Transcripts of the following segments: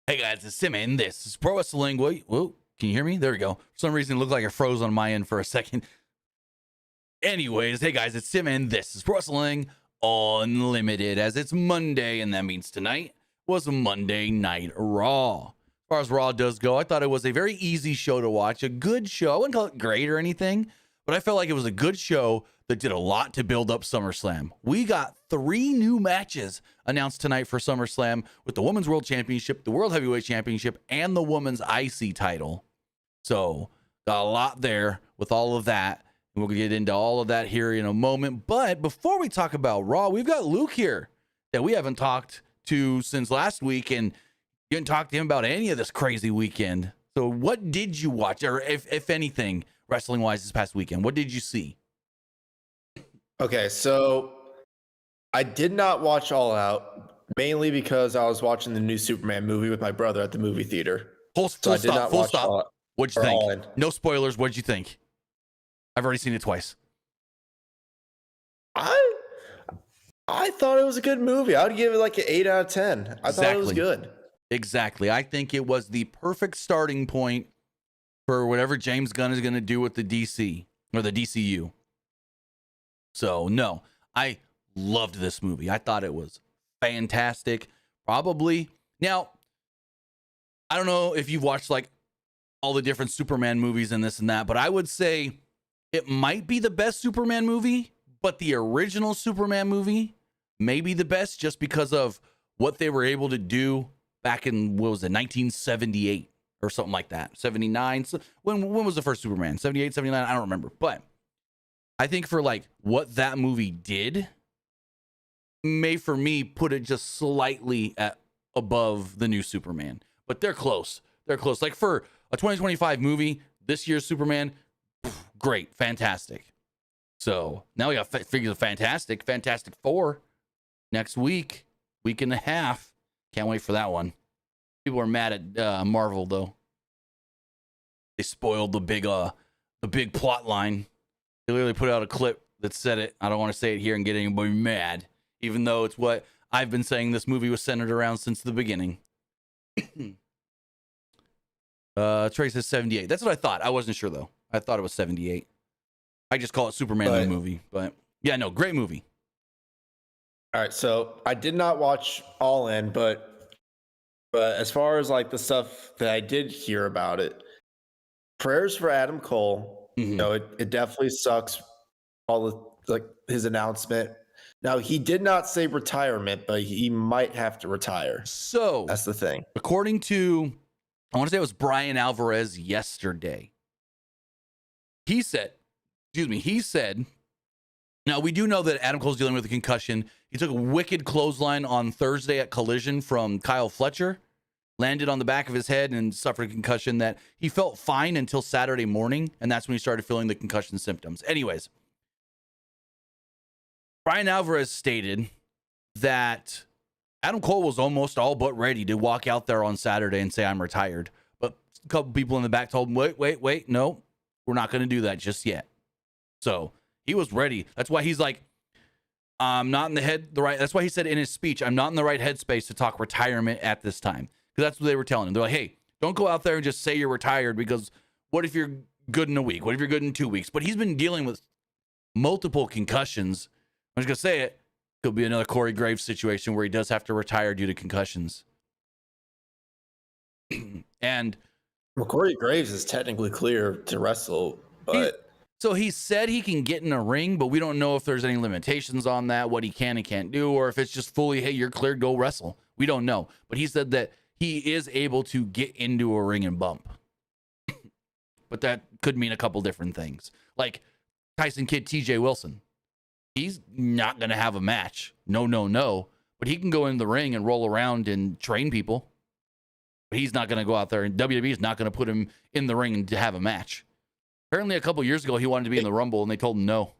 Hey guys, it's Sim, and this is Pro Wrestling. Whoa, can you hear me? There we go. For some reason, it looked like it froze on my end for a second. Anyways, hey guys, it's Sim, and this is Pro Wrestling Unlimited, as it's Monday, and that means tonight was a Monday Night Raw. As far as Raw does go, I thought it was a very easy show to watch, a good show. I wouldn't call it great or anything, but I felt like it was a good show that did a lot to build up SummerSlam. We got 3 new matches announced tonight for SummerSlam with the Women's World Championship, the World Heavyweight Championship, and the Women's IC title. So, got a lot there with all of that. And we'll get into all of that here in a moment. But before we talk about Raw, we've got Luke here that we haven't talked to since last week, and you didn't talk to him about any of this crazy weekend. So what did you watch, or if anything, wrestling-wise this past weekend? What did you see? Okay, so I did not watch All Out, mainly because I was watching the new Superman movie with my brother at the movie theater. Full stop. What'd you think? No spoilers. What'd you think? I've already seen it twice. I thought it was a good movie. I would give it like an 8 out of 10. I thought it was good. Exactly. I think it was the perfect starting point for whatever James Gunn is going to do with the DC or the DCU. So, no, I loved this movie. I thought it was fantastic. Probably. Now, I don't know if you've watched like all the different Superman movies and this and that, but I would say it might be the best Superman movie, but the original Superman movie may be the best just because of what they were able to do back in, what was it, 1978 or something like that. 79. So when was the first Superman? 78, 79? I don't remember. But I think for like what that movie did may for me put it just slightly above the new Superman. But they're close. They're close. Like for a 2025 movie, this year's Superman, great, fantastic. So now we got figures of Fantastic 4 next week, week and a half. Can't wait for that one. People are mad at Marvel though. They spoiled the big plot line. They literally put out a clip that said it. I don't want to say it here and get anybody mad, even though it's what I've been saying this movie was centered around since the beginning. Trey says 78. That's what I thought. I wasn't sure though. I thought it was 78. I just call it Superman the movie, but yeah, no, great movie. All right, so I did not watch All In, but as far as like the stuff that I did hear about it, prayers for Adam Cole. Mm-hmm. You know, it definitely sucks. All the like his announcement. Now he did not say retirement, but he might have to retire. So that's the thing. According to, I want to say it was Brian Alvarez yesterday. He said, now we do know that Adam Cole's dealing with a concussion. He took a wicked clothesline on Thursday at Collision from Kyle Fletcher, landed on the back of his head and suffered a concussion that he felt fine until Saturday morning. And that's when he started feeling the concussion symptoms. Anyways, Brian Alvarez stated that Adam Cole was almost all but ready to walk out there on Saturday and say, I'm retired. But a couple people in the back told him, wait, no, we're not going to do that just yet. So he was ready. That's why he's like, I'm not in that's why he said in his speech, I'm not in the right headspace to talk retirement at this time. Because that's what they were telling him. They're like, hey, don't go out there and just say you're retired, because what if you're good in a week? What if you're good in 2 weeks? But he's been dealing with multiple concussions. I'm just going to say it. Could be another Corey Graves situation where he does have to retire due to concussions. And well, Corey Graves is technically clear to wrestle, but so he said he can get in a ring, but we don't know if there's any limitations on that, what he can and can't do, or if it's just fully, hey, you're cleared, go wrestle. We don't know. But he said that he is able to get into a ring and bump. But that could mean a couple different things. Like Tyson Kidd, TJ Wilson. He's not going to have a match. No. But he can go in the ring and roll around and train people. But he's not going to go out there, and WWE is not going to put him in the ring and to have a match. Apparently, a couple years ago, he wanted to be in the Rumble, and they told him no.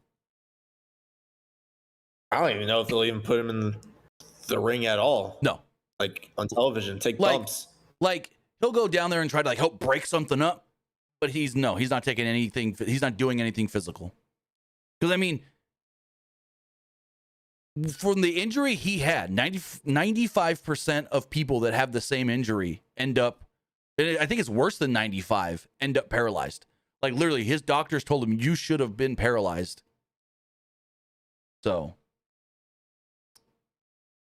I don't even know if they'll even put him in the ring at all. No. Like, on television, take bumps. Like, he'll go down there and try to, like, help break something up, but he's not taking anything, he's not doing anything physical. Because, I mean, from the injury he had, 95% of people that have the same injury end up, I think it's worse than 95, end up paralyzed. Like literally his doctors told him you should have been paralyzed. So.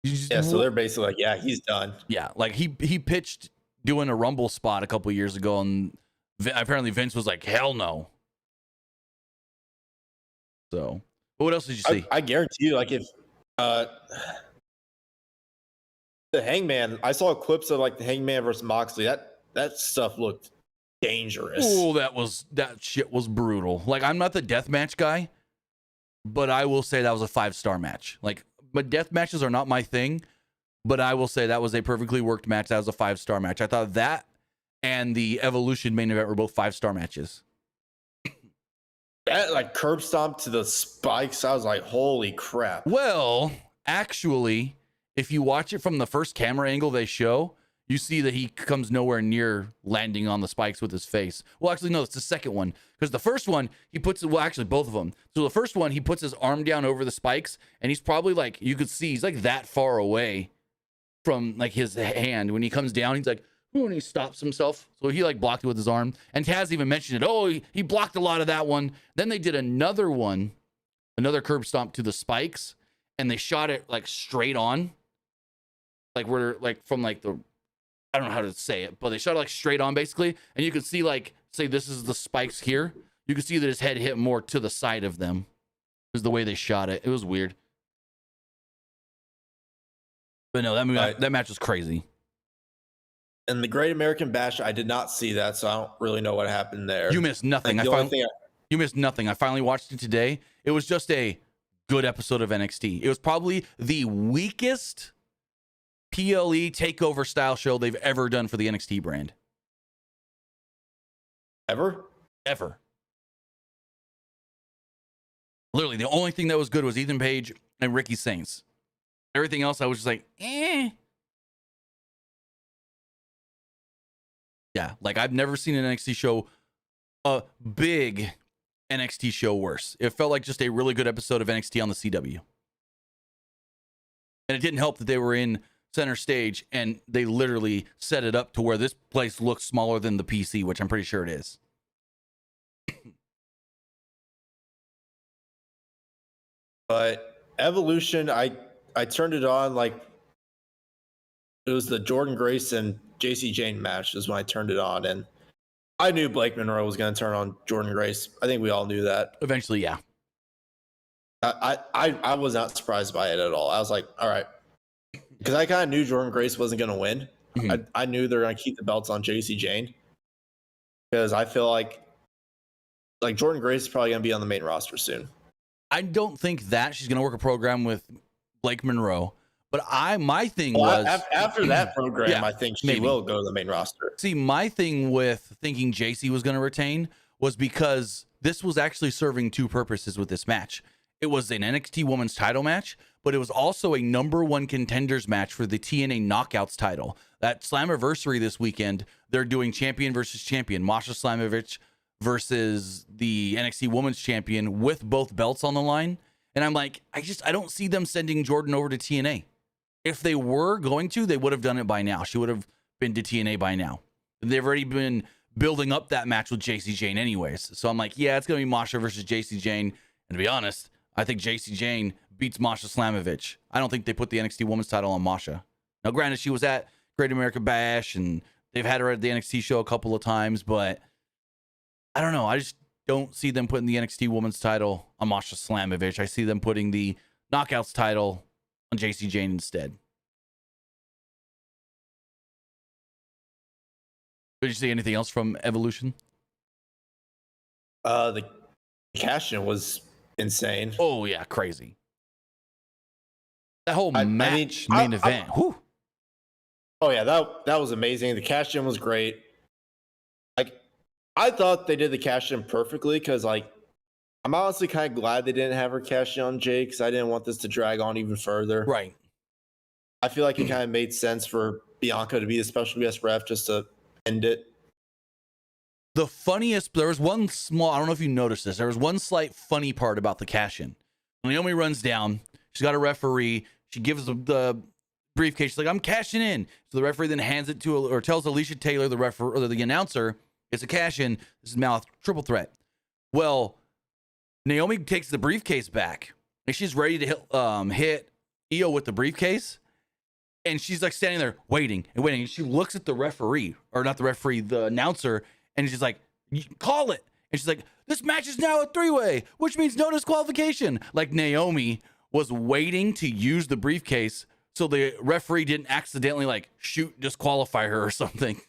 Yeah, so they're basically like, yeah, he's done. Yeah, like he pitched doing a Rumble spot a couple years ago, and apparently Vince was like, hell no. So, but what else did you see? I guarantee you, like if the Hangman, I saw clips of like the Hangman versus Moxley. That stuff looked dangerous. Oh, that shit was brutal. Like I'm not the deathmatch guy, but I will say that was a 5-star match. Like, but death matches are not my thing. But I will say that was a perfectly worked match. That was a 5-star match. I thought that and the Evolution main event were both 5-star matches. That like curb stomp to the spikes, I was like, holy crap. Well, actually, if you watch it from the first camera angle they show, you see that he comes nowhere near landing on the spikes with his face. Well, actually, no, it's the second one. Because the first one, he puts, well, actually, both of them. So the first one, he puts his arm down over the spikes, and he's probably like, you could see, he's like that far away from like his hand. When he comes down, he's like, ooh, and he stops himself. So he like blocked it with his arm. And Taz even mentioned it. Oh, he blocked a lot of that one. Then they did another one, another curb stomp to the spikes, and they shot it like straight on. Like we're like from like the, I don't know how to say it, but they shot it like straight on basically. And you could see like, say this is the spikes here. You could see that his head hit more to the side of them. Is the way they shot it. It was weird. But no, that match was crazy. And the Great American Bash, I did not see that, so I don't really know what happened there. You missed nothing. Like, you missed nothing. I finally watched it today. It was just a good episode of NXT. It was probably the weakest PLE takeover style show they've ever done for the NXT brand. Ever? Literally, the only thing that was good was Ethan Page and Ricky Saints. Everything else, I was just like, eh. Yeah, like I've never seen an NXT show, a big NXT show worse. It felt like just a really good episode of NXT on the CW. And it didn't help that they were in center stage and they literally set it up to where this place looks smaller than the PC, which I'm pretty sure it is. But Evolution, I turned it on like it was the Jordan Grace and JC Jane match is when I turned it on, and I knew Blake Monroe was going to turn on Jordan Grace. I think we all knew that. Eventually, yeah. I was not surprised by it at all. I was like, all right, because I kind of knew Jordan Grace wasn't going to win. Mm-hmm. I knew they're going to keep the belts on JC Jane because I feel like Jordan Grace is probably going to be on the main roster soon. I don't think that she's going to work a program with Blake Monroe, but my thing was after that program, yeah, I think she will go to the main roster. See, my thing with thinking JC was going to retain was because this was actually serving two purposes with this match. It was an NXT Women's title match, but it was also a #1 contenders match for the TNA Knockouts title. That Slammiversary this weekend, they're doing champion versus champion, Masha Slamovich versus the NXT Women's Champion with both belts on the line. And I'm like, I don't see them sending Jordan over to TNA. If they were going to, they would have done it by now. She would have been to TNA by now. They've already been building up that match with JC Jane anyways. So I'm like, yeah, it's going to be Masha versus JC Jane. And to be honest, I think JC Jane beats Masha Slamovich. I don't think they put the NXT Women's title on Masha. Now, granted, she was at Great American Bash, and they've had her at the NXT show a couple of times, but I don't know. I just don't see them putting the NXT Women's title on Masha Slamovich. I see them putting the Knockouts title on JC Jane instead. Did you see anything else from Evolution? The cash-in was insane. Oh, yeah, crazy. That whole main event. Whew. Oh, yeah, that was amazing. The cash-in was great. I thought they did the cash-in perfectly because, I'm honestly kind of glad they didn't have her cash in on Jay because I didn't want this to drag on even further. Right. I feel like it kind of made sense for Bianca to be the special guest ref just to end it. The funniest, there was one small, I don't know if you noticed this, there was one slight funny part about the cash-in. Naomi runs down, She's got a referee. She gives the briefcase. She's like, I'm cashing in. So the referee then hands it to, or tells Alicia Taylor, the referee, or the announcer, it's a cash in. This is Mouth triple threat. Well, Naomi takes the briefcase back, and she's ready to hit Io with the briefcase. And she's like standing there waiting and waiting. And she looks at the referee, or not the referee, the announcer, and she's like, call it. And she's like, this match is now a 3-way, which means no disqualification. Like Naomi was waiting to use the briefcase so the referee didn't accidentally like disqualify her or something.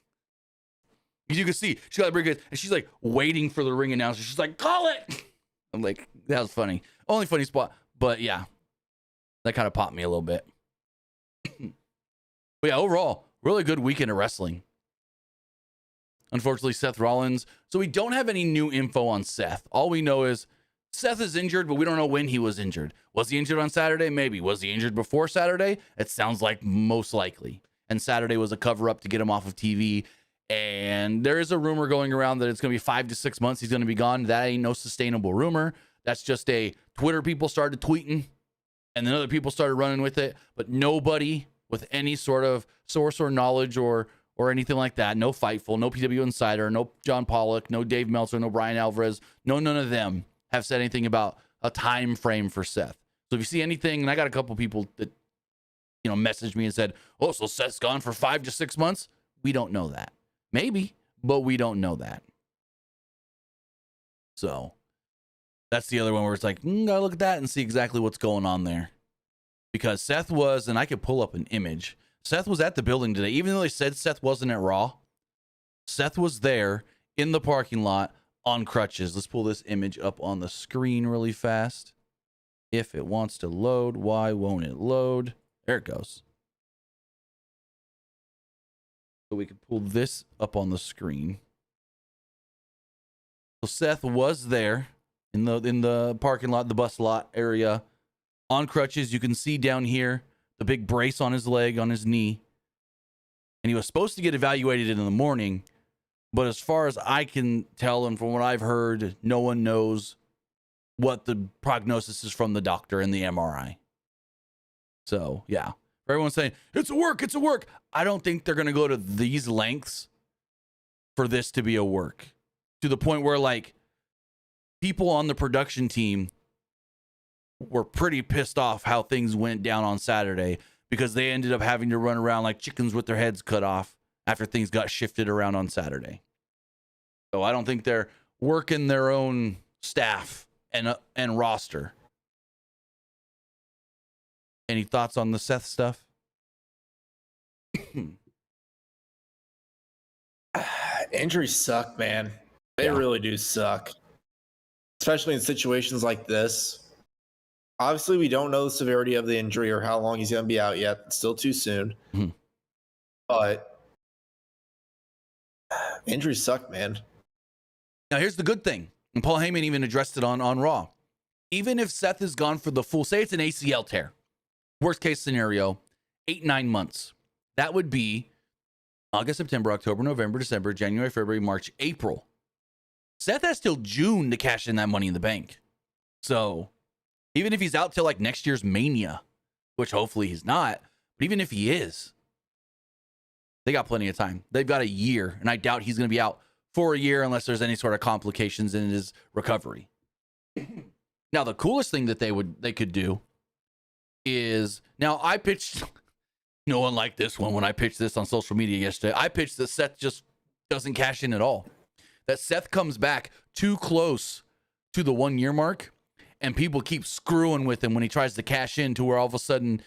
You can see she got the briefcase and she's like waiting for the ring announcer. She's like, call it. I'm like, that was funny. Only funny spot. But yeah, that kind of popped me a little bit. But yeah, overall, really good weekend of wrestling. Unfortunately, Seth Rollins. So we don't have any new info on Seth. All we know is Seth is injured, but we don't know when he was injured. Was he injured on Saturday? Maybe. Was he injured before Saturday? It sounds like most likely. And Saturday was a cover-up to get him off of TV. And there is a rumor going around that it's going to be 5 to 6 months he's going to be gone. That ain't no sustainable rumor. That's just a Twitter people started tweeting, and then other people started running with it. But nobody with any sort of source or knowledge or anything like that, no Fightful, no PW Insider, no John Pollock, no Dave Meltzer, no Brian Alvarez, none of them have said anything about a time frame for Seth. So if you see anything, and I got a couple people that, messaged me and said, oh, so Seth's gone for 5 to 6 months? We don't know that. Maybe, but we don't know that. So that's the other one where it's like, gotta look at that and see exactly what's going on there. Because Seth was, and I could pull up an image, Seth was at the building today. Even though they said Seth wasn't at Raw, Seth was there in the parking lot on crutches. Let's pull this image up on the screen really fast. If it wants to load, why won't it load? There it goes. So we can pull this up on the screen. So Seth was there in the parking lot, the bus lot area, on crutches. You can see down here the big brace on his leg, on his knee. And he was supposed to get evaluated in the morning, but as far as I can tell and from what I've heard, no one knows what the prognosis is from the doctor and the MRI. So, yeah. Everyone's saying, it's a work. I don't think they're going to go to these lengths for this to be a work. To the point where, like, people on the production team were pretty pissed off how things went down on Saturday because they ended up having to run around like chickens with their heads cut off after things got shifted around on Saturday. So I don't think they're working their own staff and roster. Any thoughts on the Seth stuff? Injuries suck, man. They really do suck. Especially in situations like this. Obviously, we don't know the severity of the injury or how long he's going to be out yet. It's still too soon. Mm-hmm. But injuries suck, man. Now, here's the good thing. And Paul Heyman even addressed it on Raw. Even if Seth is gone for the full, say it's an ACL tear. Worst case scenario, 8-9 months. That would be August, September, October, November, December, January, February, March, April. Seth has till June to cash in that Money in the Bank. So even if he's out till like next year's Mania, which hopefully he's not, but even if he is, they got plenty of time. They've got a year, and I doubt he's going to be out for a year unless there's any sort of complications in his recovery. Now, the coolest thing that they could do is, now I pitched, no one liked this one when I pitched this on social media yesterday. I pitched that Seth just doesn't cash in at all. That Seth comes back too close to the 1 year mark, and people keep screwing with him when he tries to cash in to where all of a sudden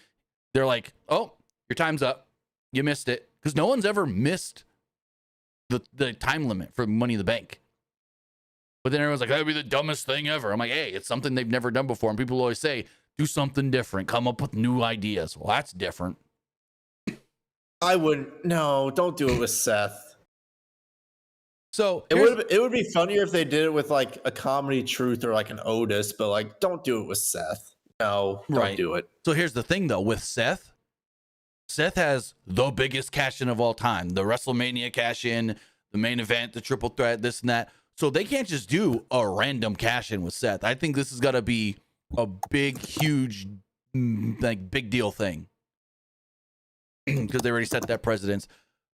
they're like, oh, your time's up. You missed it. Because no one's ever missed the time limit for Money in the Bank. But then everyone's like, that'd be the dumbest thing ever. I'm like, hey, it's something they've never done before. And people always say, do something different. Come up with new ideas. Well, that's different. I wouldn't. No, don't do it with Seth. So it would be funnier if they did it with like a Comedy Truth or like an Otis, but like, don't do it with Seth. No, don't do it. So here's the thing though, with Seth has the biggest cash in of all time. The WrestleMania cash in, the main event, the triple threat, this and that. So they can't just do a random cash in with Seth. I think this has got to be a big, huge like big deal thing because they already set that precedence.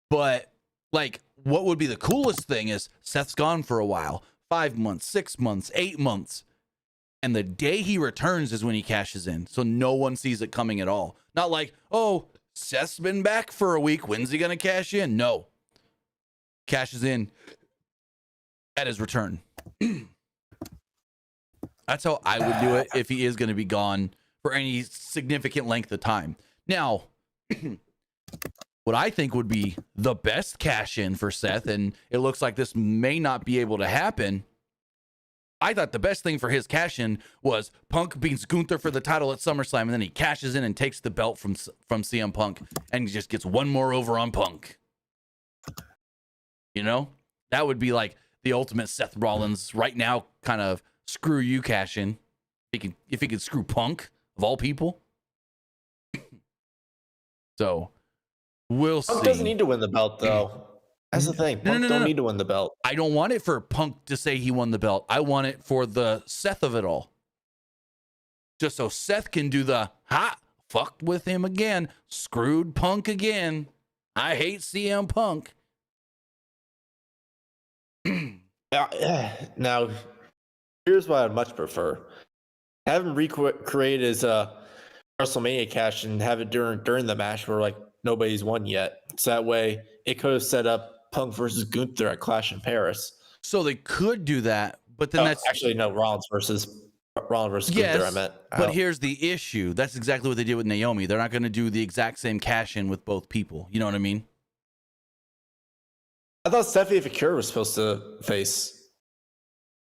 But like, what would be the coolest thing is Seth's gone for a while, 5 months, 6 months, 8 months. And the day he returns is when he cashes in. So no one sees it coming at all. Not like, oh, Seth's been back for a week. When's he going to cash in? No. Cashes in at his return. That's how I would do it if he is going to be gone for any significant length of time. Now, what I think would be the best cash in for Seth, and it looks like this may not be able to happen. I thought the best thing for his cash in was Punk beats Gunther for the title at SummerSlam, and then he cashes in and takes the belt from CM Punk, and he just gets one more over on Punk. You know, that would be like the ultimate Seth Rollins right now kind of screw you cash in. If he could screw Punk of all people. So we'll see. Punk doesn't need to win the belt though. That's the thing. Punk don't need to win the belt. I don't want it for Punk to say he won the belt. I want it for the Seth of it all. Just so Seth can do the, fucked with him again. Screwed Punk again. I hate CM Punk. Now, here's what I'd much prefer. Have him recreate his WrestleMania cash and have it during the match where like nobody's won yet. So that way it could have set up Punk versus Gunther at Clash in Paris. So they could do that, but then that's actually no, Rollins versus Gunther. I meant. But here's the issue. That's exactly what they did with Naomi. They're not going to do the exact same cash in with both people. You know what I mean? I thought Stephanie Vaquer was supposed to face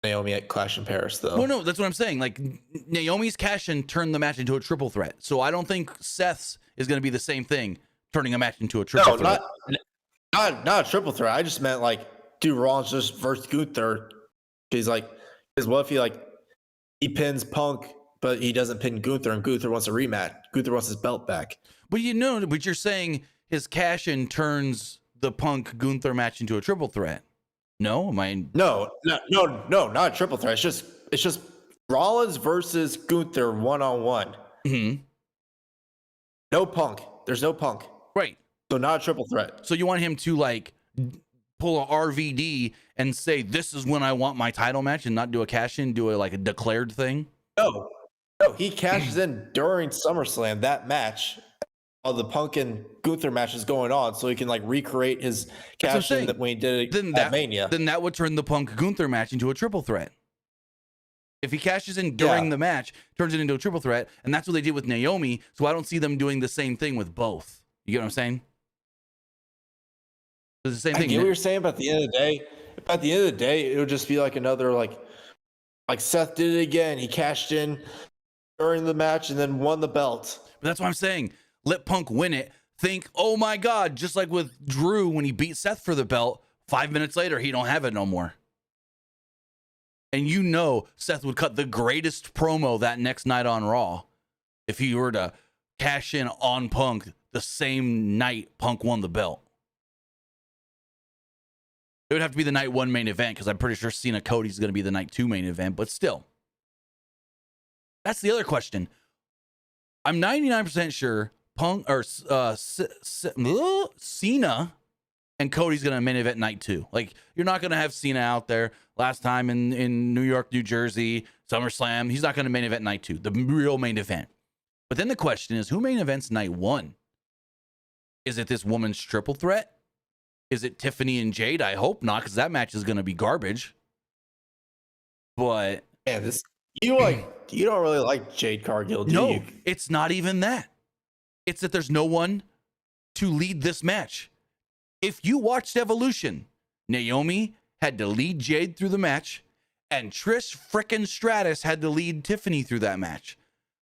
Naomi at Clash in Paris, though. Well, no, that's what I'm saying. Like, Naomi's cash in turned the match into a triple threat. So I don't think Seth's is going to be the same thing, turning a match into a triple threat. Not a triple threat. I just meant like, dude, Rollins just versus Gunther. He's like, because what if he pins Punk, but he doesn't pin Gunther, and Gunther wants a rematch. Gunther wants his belt back. But but you're saying his cash in turns the Punk Gunther match into a triple threat. No, am I? No, not a triple threat. It's just Rollins versus Gunther 1-on-1. Mm-hmm. No Punk. There's no Punk. Right. So not a triple threat. So you want him to like pull a RVD and say, this is when I want my title match, and not do a cash in, do a declared thing? No, he cashes in during SummerSlam, that match. While the Punk and Gunther match is going on, so he can recreate his cash in when he did it at Mania. Then that would turn the Punk Gunther match into a triple threat. If he cashes in during the match, turns it into a triple threat, and that's what they did with Naomi. So I don't see them doing the same thing with both. You get what I'm saying? It's the same thing. I get what you're saying, but at the end of the day, it would just be like another like Seth did it again. He cashed in during the match and then won the belt. But that's what I'm saying. Let Punk win it. Think, oh my God, just like with Drew when he beat Seth for the belt, 5 minutes later, he don't have it no more. And you know Seth would cut the greatest promo that next night on Raw if he were to cash in on Punk the same night Punk won the belt. It would have to be the night 1 main event, because I'm pretty sure Cena Cody's going to be the night 2 main event, but still. That's the other question. I'm 99% sure Punk or Cena and Cody's gonna main event night 2. Like, you're not gonna have Cena out there last time in New York, New Jersey, SummerSlam. He's not gonna main event night 2, the real main event. But then the question is, who main events night 1? Is it this woman's triple threat? Is it Tiffany and Jade? I hope not, because that match is gonna be garbage. But you don't really like Jade Cargill, do you? No, it's not even that. It's that there's no one to lead this match. If you watched Evolution, Naomi had to lead Jade through the match, and Trish frickin' Stratus had to lead Tiffany through that match.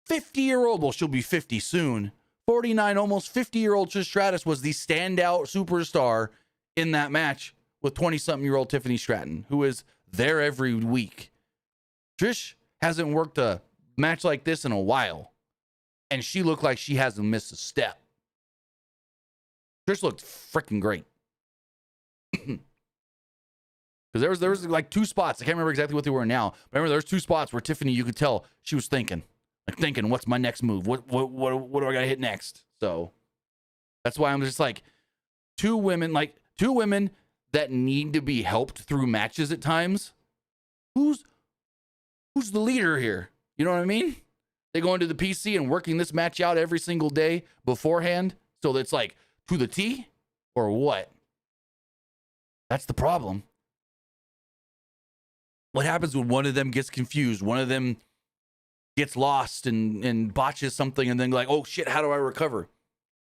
50-year-old, well, she'll be 50 soon. 49, almost 50-year-old Trish Stratus was the standout superstar in that match with 20-something-year-old Tiffany Stratton, who is there every week. Trish hasn't worked a match like this in a while, and she looked like she hasn't missed a step. Trish looked freaking great. Because there was like 2 spots. I can't remember exactly what they were now. But I remember there was 2 spots where Tiffany, you could tell she was thinking. like thinking, what's my next move? What do I gotta hit next? So that's why I'm just like two women that need to be helped through matches at times. Who's the leader here? You know what I mean? They go into the PC and working this match out every single day beforehand, so that's like to the T, or what? That's the problem. What happens when one of them gets confused? One of them gets lost and botches something, and then like, oh shit, how do I recover?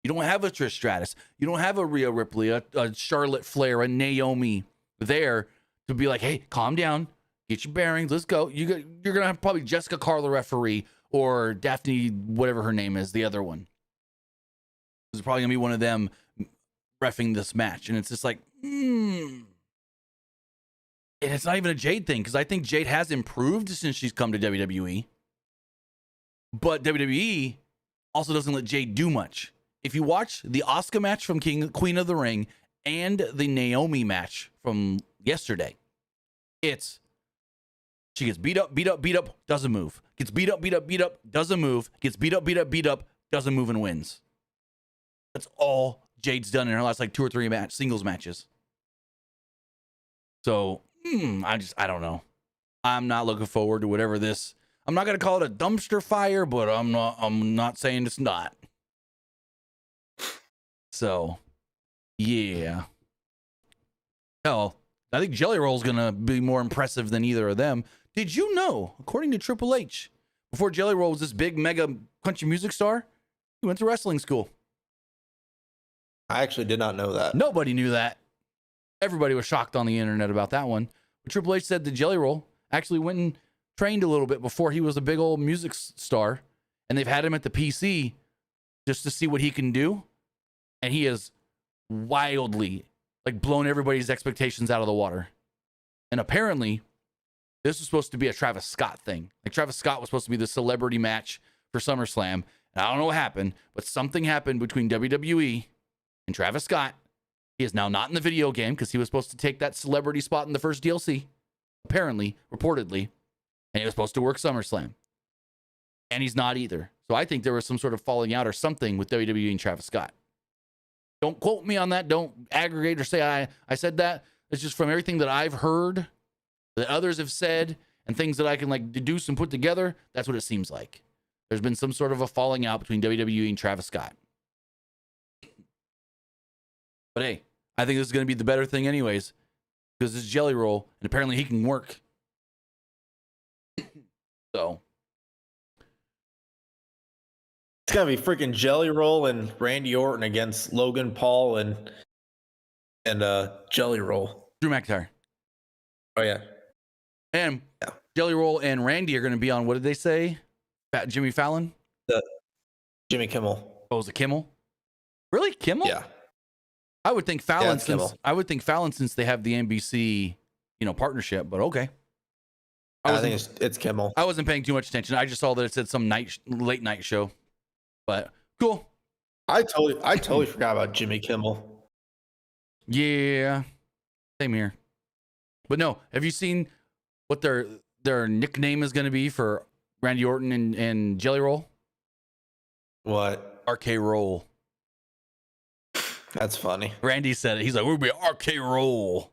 You don't have a Trish Stratus. You don't have a Rhea Ripley, a Charlotte Flair, a Naomi there to be like, hey, calm down, get your bearings, let's go. You're gonna have probably Jessica Carla referee or Daphne, whatever her name is, the other one. There's probably gonna be one of them reffing this match, and it's just like, And it's not even a Jade thing, because I think Jade has improved since she's come to WWE. But WWE also doesn't let Jade do much. If you watch the Asuka match from Queen of the Ring and the Naomi match from yesterday, she gets beat up, doesn't move. Gets beat up, doesn't move. Gets beat up, doesn't move and wins. That's all Jade's done in her last like 2 or 3 singles matches. So I don't know. I'm not looking forward to whatever this. I'm not gonna call it a dumpster fire, but I'm not saying it's not. So, yeah. Hell, I think Jelly Roll's gonna be more impressive than either of them. Did you know, according to Triple H, before Jelly Roll was this big mega country music star, he went to wrestling school? I actually did not know that. Nobody knew that. Everybody was shocked on the internet about that one. But Triple H said the Jelly Roll actually went and trained a little bit before he was a big old music star, and they've had him at the PC just to see what he can do, and he has wildly like blown everybody's expectations out of the water. And apparently this was supposed to be a Travis Scott thing. Like Travis Scott was supposed to be the celebrity match for SummerSlam, and I don't know what happened, but something happened between WWE and Travis Scott. He is now not in the video game because he was supposed to take that celebrity spot in the first DLC, apparently, reportedly, and he was supposed to work SummerSlam. And he's not either. So I think there was some sort of falling out or something with WWE and Travis Scott. Don't quote me on that. Don't aggregate or say I said that. It's just from everything that I've heard, that others have said, and things that I can like deduce and put together. That's what it seems like. There's been some sort of a falling out between WWE and Travis Scott. But hey, I think this is going to be the better thing anyways, because it's Jelly Roll, and apparently he can work. So it's gonna be freaking Jelly Roll and Randy Orton against Logan Paul and Jelly Roll. Drew McIntyre. Oh yeah. And Jelly Roll and Randy are going to be on, what did they say? Jimmy Fallon? Jimmy Kimmel. Oh, was it Kimmel? Really? Kimmel? Yeah. I would think Fallon, Kimmel. Since they have the NBC, partnership, but okay. I think it's Kimmel. I wasn't paying too much attention. I just saw that it said some late night show. But cool. I totally forgot about Jimmy Kimmel. Yeah. Same here. But no, have you seen what their nickname is going to be for Randy Orton and Jelly Roll? What? RK Roll. That's funny. Randy said it. He's like, we'll be RK Roll.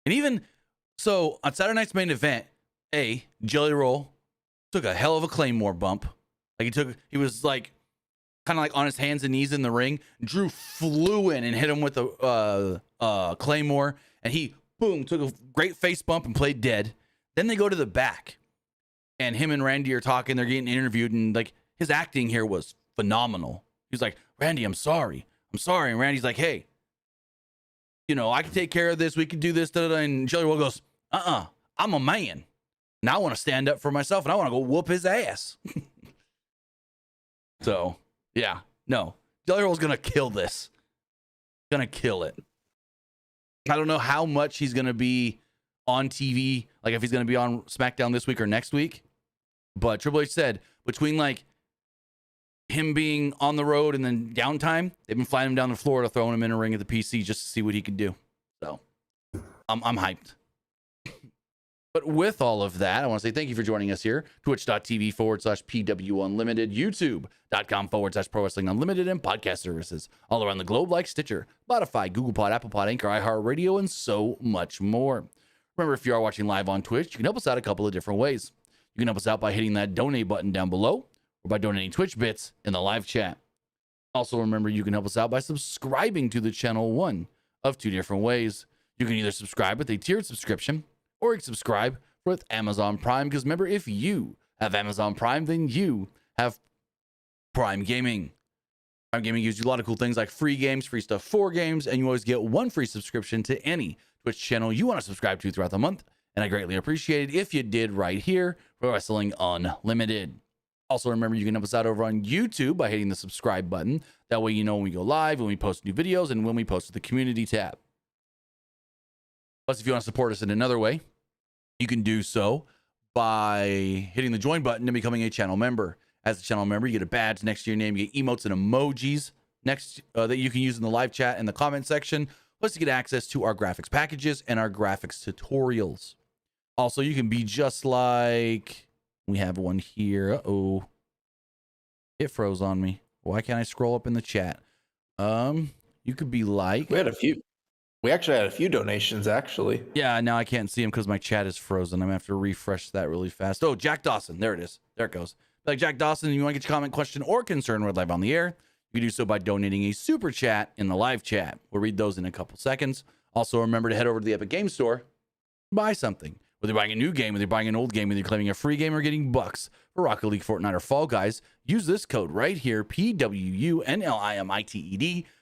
And even so, on Saturday night's main event, Jelly Roll took a hell of a Claymore bump. Like he was like kind of like on his hands and knees in the ring. Drew flew in and hit him with a Claymore, and he took a great face bump and played dead. Then they go to the back, and him and Randy are talking. They're getting interviewed, and like his acting here was phenomenal. He's like, Randy, I'm sorry. And Randy's like, hey, I can take care of this. We can do this. And Jelly Roll goes, I'm a man. And I want to stand up for myself, and I want to go whoop his ass. So, yeah. No. Jelly Roll's going to kill this. Going to kill it. I don't know how much he's going to be on TV, like if he's going to be on SmackDown this week or next week. But Triple H said between like him being on the road and then downtime, they've been flying him down to Florida, throwing him in a ring at the PC just to see what he could do. So I'm hyped. But with all of that, I want to say thank you for joining us here. Twitch.tv/PWU Unlimited, YouTube.com/Pro Wrestling Unlimited, and podcast services all around the globe like Stitcher, Spotify, Google Pod, Apple Pod, Anchor, iHeartRadio, and so much more. Remember, if you are watching live on Twitch, you can help us out a couple of different ways. You can help us out by hitting that donate button down below or by donating Twitch bits in the live chat. Also, remember, you can help us out by subscribing to the channel one of two different ways. You can either subscribe with a tiered subscription, or you can subscribe with Amazon Prime, because remember, if you have Amazon Prime, then you have Prime Gaming. Prime Gaming gives you a lot of cool things like free games, free stuff for games, and you always get one free subscription to any Twitch channel you want to subscribe to throughout the month, and I greatly appreciate it if you did right here for Wrestling Unlimited. Also, remember, you can help us out over on YouTube by hitting the subscribe button. That way you know when we go live, when we post new videos, and when we post to the community tab. Plus, if you want to support us in another way, you can do so by hitting the join button and becoming a channel member. As a channel member, you get a badge next to your name. You get emotes and emojis next that you can use in the live chat and the comment section. Plus, you get access to our graphics packages and our graphics tutorials. Also, you can be just like, we have one here. Uh-oh. It froze on me. Why can't I scroll up in the chat? You could be like... We actually had a few donations, actually. Yeah, now I can't see them because my chat is frozen. I'm going to have to refresh that really fast. Oh, Jack Dawson. There it is. There it goes. Like Jack Dawson, you want to get your comment, question, or concern read live on the air, you can do so by donating a super chat in the live chat. We'll read those in a couple seconds. Also, remember to head over to the Epic Game Store, buy something. Whether you're buying a new game, whether you're buying an old game, whether you're claiming a free game or getting bucks for Rocket League, Fortnite, or Fall Guys, use this code right here, PWUNLIMITED,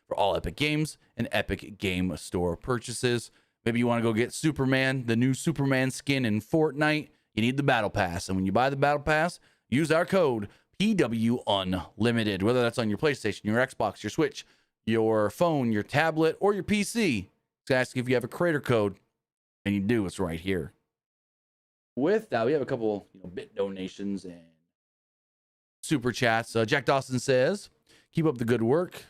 for all Epic Games and Epic Game Store purchases. Maybe you want to go get Superman, the new Superman skin in Fortnite. You need the Battle Pass. And when you buy the Battle Pass, use our code PW Unlimited, whether that's on your PlayStation, your Xbox, your Switch, your phone, your tablet, or your PC. It's asking if you have a creator code, and you do. It's right here. With that, we have a couple bit donations and super chats. Jack Dawson says, keep up the good work.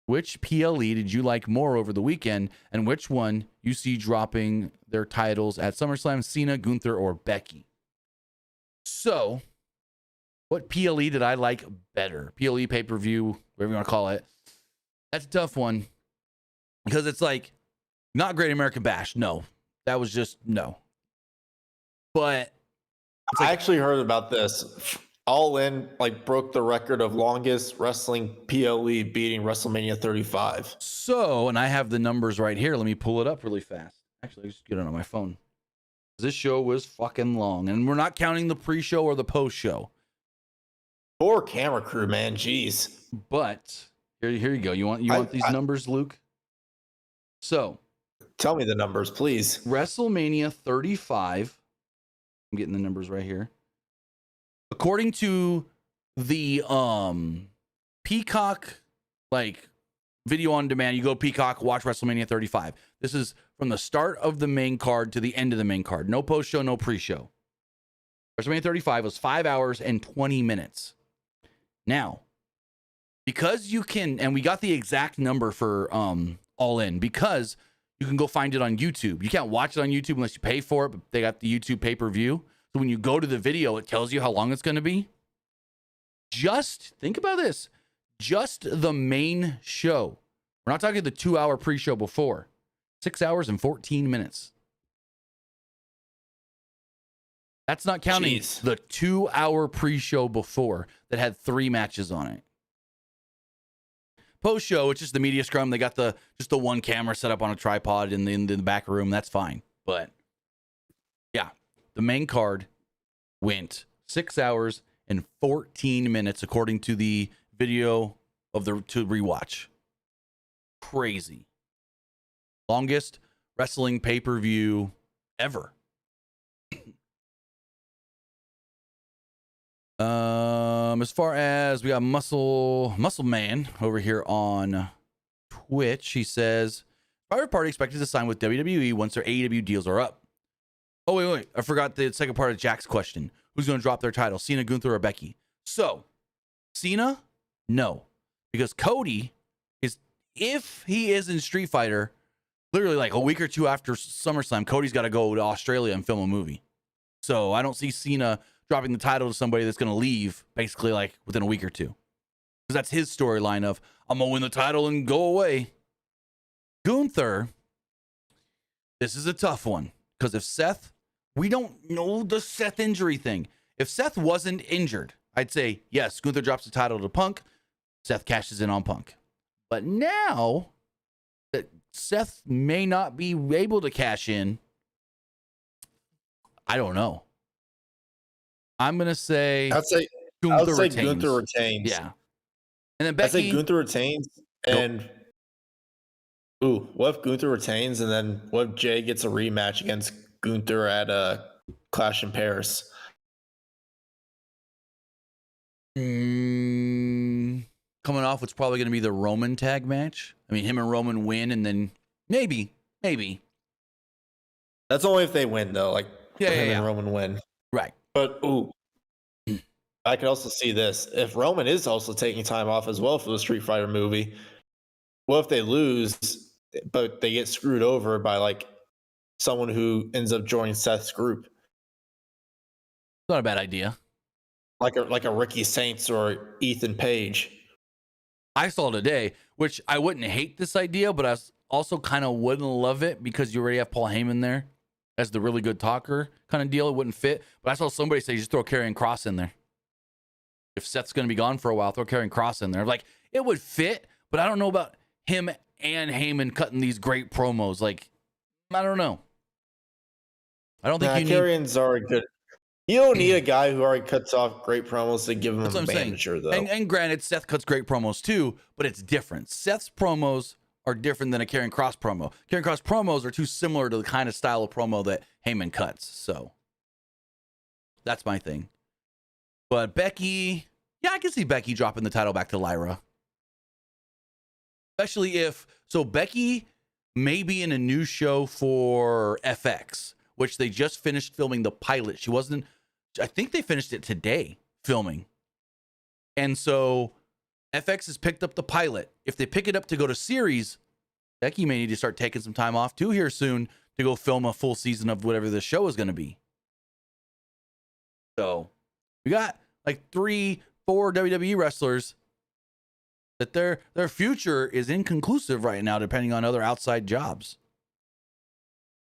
Which PLE did you like more over the weekend, and which one you see dropping their titles at SummerSlam, Cena, Gunther, or Becky? So, what PLE did I like better? PLE pay-per-view, whatever you want to call it. That's a tough one, because it's like, not Great American Bash. No, that was just no. But I actually heard about this. All In broke the record of longest wrestling PLE, beating WrestleMania 35. So, and I have the numbers right here. Let me pull it up really fast. Actually, just get it on my phone. This show was fucking long, and we're not counting the pre-show or the post-show. Poor camera crew, man. Jeez. But here you go. You want these numbers, Luke? So, tell me the numbers, please. WrestleMania 35. I'm getting the numbers right here. According to the Peacock video on demand, you go Peacock, watch WrestleMania 35. This is from the start of the main card to the end of the main card. No post show, no pre-show. WrestleMania 35 was 5 hours and 20 minutes. Now, because you can, and we got the exact number for All In, because you can go find it on YouTube. You can't watch it on YouTube unless you pay for it, but they got the YouTube pay-per-view. So when you go to the video, it tells you how long it's going to be. Just think about this. Just the main show. We're not talking the 2-hour pre-show before. 6 hours and 14 minutes. That's not counting the 2-hour pre-show before that had 3 matches on it. Post-show, it's just the media scrum. They got just the one camera set up on a tripod in the back room. That's fine. But yeah, the main card went 6 hours and 14 minutes according to the video to rewatch. Crazy. Longest wrestling pay-per-view ever. As far as we got Muscle Man over here on Twitch, he says, Private Party expected to sign with WWE once their AEW deals are up. Oh, wait. I forgot the second part of Jack's question. Who's going to drop their title? Cena, Gunther, or Becky? So, Cena? No. Because Cody is, if he is in Street Fighter, literally like a week or two after SummerSlam, Cody's got to go to Australia and film a movie. So I don't see Cena dropping the title to somebody that's going to leave basically like within a week or two. Because that's his storyline of, I'm going to win the title and go away. Gunther, this is a tough one. Because if Seth, we don't know the Seth injury thing. If Seth wasn't injured, I'd say, yes, Gunther drops the title to Punk. Seth cashes in on Punk. But now that Seth may not be able to cash in, I don't know. I'm going to say Gunther retains. Yeah. And then Becky. I'd say Gunther retains. And what if Gunther retains and then what if Jay gets a rematch against Gunther at Clash in Paris? Coming off what's probably going to be the Roman tag match. I mean, him and Roman win, and then maybe. That's only if they win, though. Like, him and Roman win. Right. But, I could also see this. If Roman is also taking time off as well for the Street Fighter movie, what if they lose, but they get screwed over by, like, someone who ends up joining Seth's group? Not a bad idea. Like a Ricky Saints or Ethan Page. I saw today, which I wouldn't hate this idea, but I also kind of wouldn't love it because you already have Paul Heyman there as the really good talker kind of deal. It wouldn't fit. But I saw somebody say just throw Karrion Kross in there. If Seth's going to be gone for a while, throw Karrion Kross in there. Like, it would fit, but I don't know about him and Heyman cutting these great promos. Like, I don't know. I don't think Karrion's already good. You don't need a guy who already cuts off great promos to give him a manager, though. And granted, Seth cuts great promos too, but it's different. Seth's promos are different than a Karrion Kross promo. Karrion Kross promos are too similar to the kind of style of promo that Heyman cuts. So that's my thing. But Becky, I can see Becky dropping the title back to Lyra. Especially if, so Becky may be in a new show for FX, which they just finished filming the pilot. I think they finished it today filming. And so FX has picked up the pilot. If they pick it up to go to series, Becky may need to start taking some time off too here soon to go film a full season of whatever the show is going to be. So we got like 3-4 WWE wrestlers that their future is inconclusive right now, depending on other outside jobs.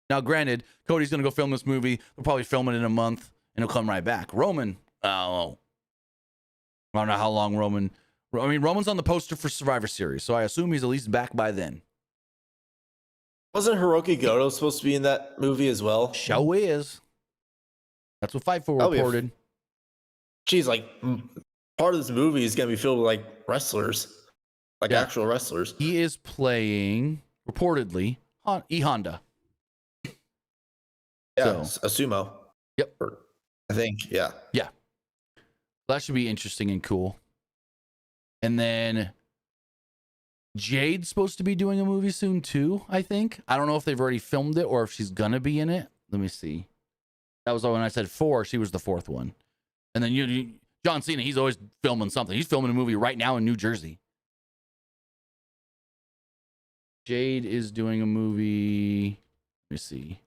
Now, granted, Cody's going to go film this movie. They'll probably film it in a month, and he'll come right back. Roman, I don't know how long Roman's on the poster for Survivor Series, so I assume he's at least back by then. Wasn't Hiroki Goto supposed to be in that movie as well? Show is. That's what Fightful reported. Geez, like, part of this movie is going to be filled with, like, wrestlers. Like, actual wrestlers. He is playing, reportedly, E Honda. Yeah, so, a sumo. Yep. I think, yeah. Yeah. That should be interesting and cool. And then Jade's supposed to be doing a movie soon too, I think. I don't know if they've already filmed it or if she's going to be in it. Let me see. That was when I said 4. She was the 4th one. And then John Cena, he's always filming something. He's filming a movie right now in New Jersey. Jade is doing a movie. Let me see.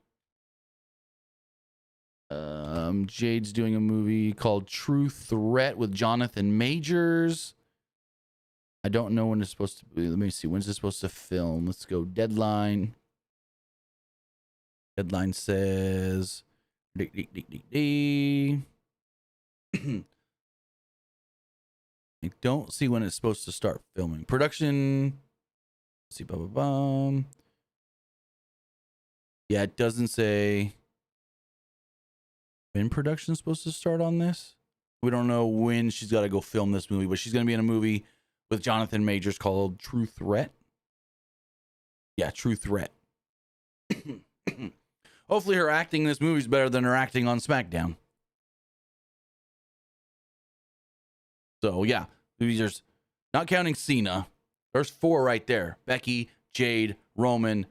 Jade's doing a movie called True Threat with Jonathan Majors. I don't know when it's supposed to be. Let me see. When's it supposed to film? Let's go. Deadline. Deadline says. I don't see when it's supposed to start filming. Production. Let's see. Yeah, it doesn't say when production's supposed to start on this. We don't know when she's got to go film this movie, but she's going to be in a movie with Jonathan Majors called True Threat. Yeah, True Threat. Hopefully her acting in this movie is better than her acting on SmackDown. So, yeah. There's, not counting Cena, there's 4 right there. Becky, Jade, Roman,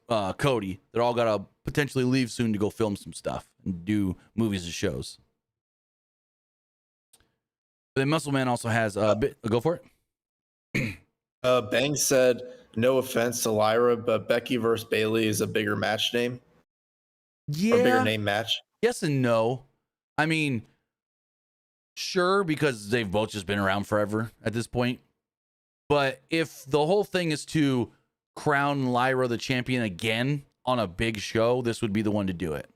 Cody. They're all got to potentially leave soon to go film some stuff and do movies and shows. But then Muscle Man also has a bit. Go for it. Bang said no offense to Lyra, but Becky versus Bailey is a bigger match name. Yeah. Or bigger name match. Yes and no. I mean, sure, because they've both just been around forever at this point. But if the whole thing is to crown Lyra the champion again on a big show, this would be the one to do it.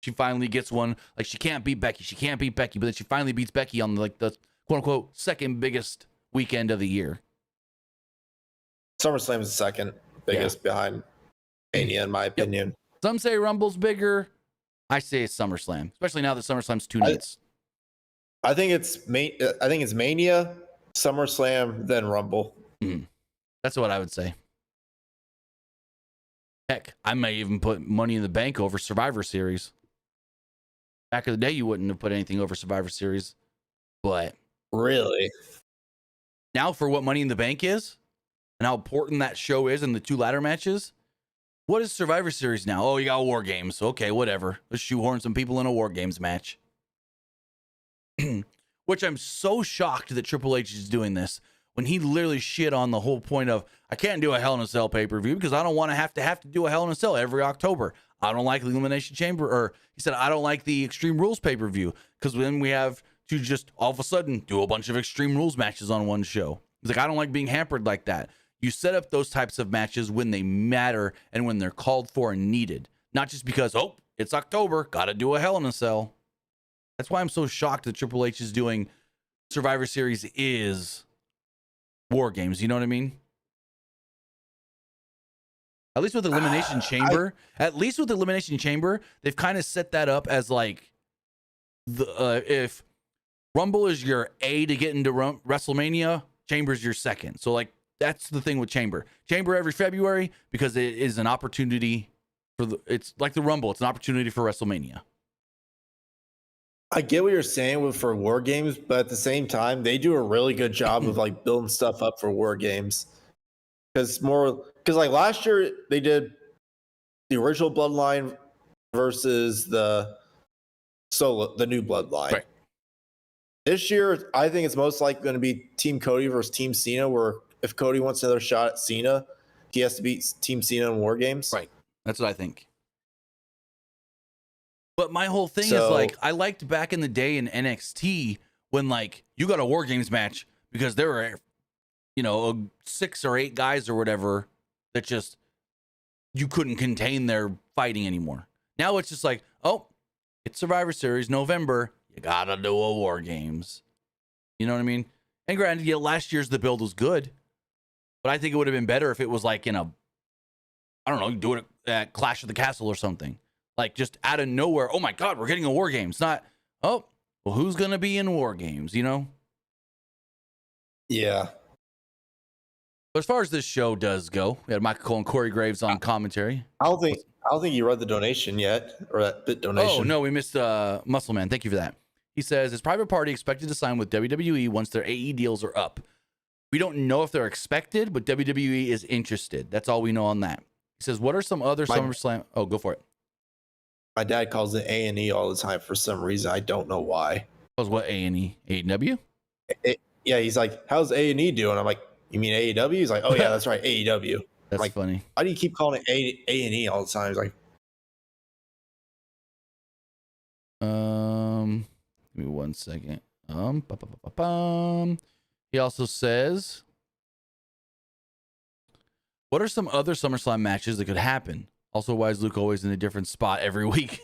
She finally gets one. Like, she can't beat Becky. She can't beat Becky, but then she finally beats Becky on like the quote unquote second biggest weekend of the year. SummerSlam is the second biggest behind Mania, in my opinion. Some say Rumble's bigger. I say it's SummerSlam, especially now that SummerSlam's 2 nights. I think it's Mania, SummerSlam, then Rumble. That's what I would say. Heck, I may even put Money in the Bank over Survivor Series. Back in the day, you wouldn't have put anything over Survivor Series, but really, now for what Money in the Bank is and how important that show is and the 2 ladder matches. What is Survivor Series now? Oh, you got War Games. Okay, whatever. Let's shoehorn some people in a War Games match. Which I'm so shocked that Triple H is doing this when he literally shit on the whole point of, I can't do a Hell in a Cell pay-per-view because I don't want to have to do a Hell in a Cell every October. I don't like the Elimination Chamber, or he said, I don't like the Extreme Rules pay-per-view because then we have to just all of a sudden do a bunch of Extreme Rules matches on one show. He's like, I don't like being hampered like that. You set up those types of matches when they matter and when they're called for and needed, not just because, oh, it's October, got to do a Hell in a Cell. That's why I'm so shocked that Triple H is doing Survivor Series is War Games. You know what I mean? At least with Elimination Chamber, they've kind of set that up as like if Rumble is your A to get into WrestleMania, Chamber's your second. So like that's the thing with Chamber every February, because it is an opportunity for it's like the Rumble. It's an opportunity for WrestleMania. I get what you're saying for War Games, but at the same time, they do a really good job of like building stuff up for War Games. Because like last year they did the original Bloodline versus the new Bloodline. Right. This year, I think it's most likely going to be Team Cody versus Team Cena, where if Cody wants another shot at Cena, he has to beat Team Cena in War Games. Right. That's what I think. But my whole thing is like, I liked back in the day in NXT when like you got a War Games match because there were, 6 or 8 guys or whatever that just, you couldn't contain their fighting anymore. Now it's just like, oh, it's Survivor Series, November. You gotta do a War Games. You know what I mean? And granted, last year's the build was good, but I think it would have been better if it was like do it at Clash of the Castle or something. Like just out of nowhere, oh my God, we're getting a War Games. Not, oh, well, who's going to be in War Games, Yeah. But as far as this show does go, we had Michael Cole and Corey Graves on commentary. I don't think you read the donation yet, or that bit donation. Oh, no, we missed Muscle Man. Thank you for that. He says, is Private Party expected to sign with WWE once their AE deals are up? We don't know if they're expected, but WWE is interested. That's all we know on that. He says, what are some other SummerSlam? Oh, go for it. My dad calls it A&E all the time for some reason. I don't know why. Calls what A&E? AEW? Yeah, he's like, how's A&E doing? I'm like, you mean AEW? He's like, oh yeah, that's right, AEW. That's like, funny. Why do you keep calling it A&E all the time? He's like, give me 1 second. He also says, what are some other SummerSlam matches that could happen? Also, why is Luke always in a different spot every week?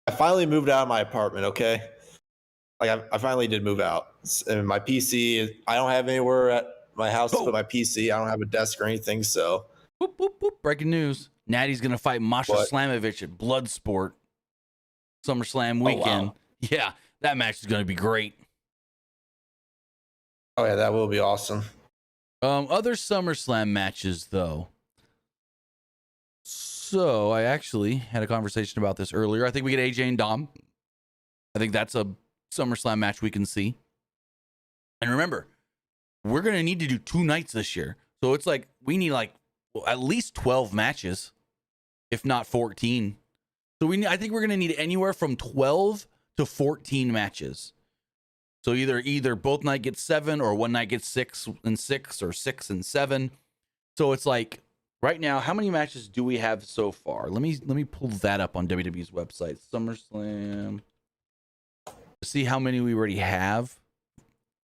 I finally moved out of my apartment, okay? Like, I finally did move out. And my PC, I don't have anywhere at my house to put my PC. I don't have a desk or anything, so. Boop, boop, boop. Breaking news. Natty's going to fight Masha Slamovich at Bloodsport. SummerSlam weekend. Wow. Yeah, that match is going to be great. Oh, yeah, that will be awesome. Other SummerSlam matches, though. So I actually had a conversation about this earlier. I think we get AJ and Dom. I think that's a SummerSlam match we can see. And remember, we're going to need to do 2 nights this year. So it's like we need at least 12 matches, if not 14. So I think we're going to need anywhere from 12 to 14 matches. So either both night gets 7 or one night gets 6 and 6 or 6 and 7. So it's like right now, how many matches do we have so far? Let me pull that up on WWE's website. SummerSlam. To see how many we already have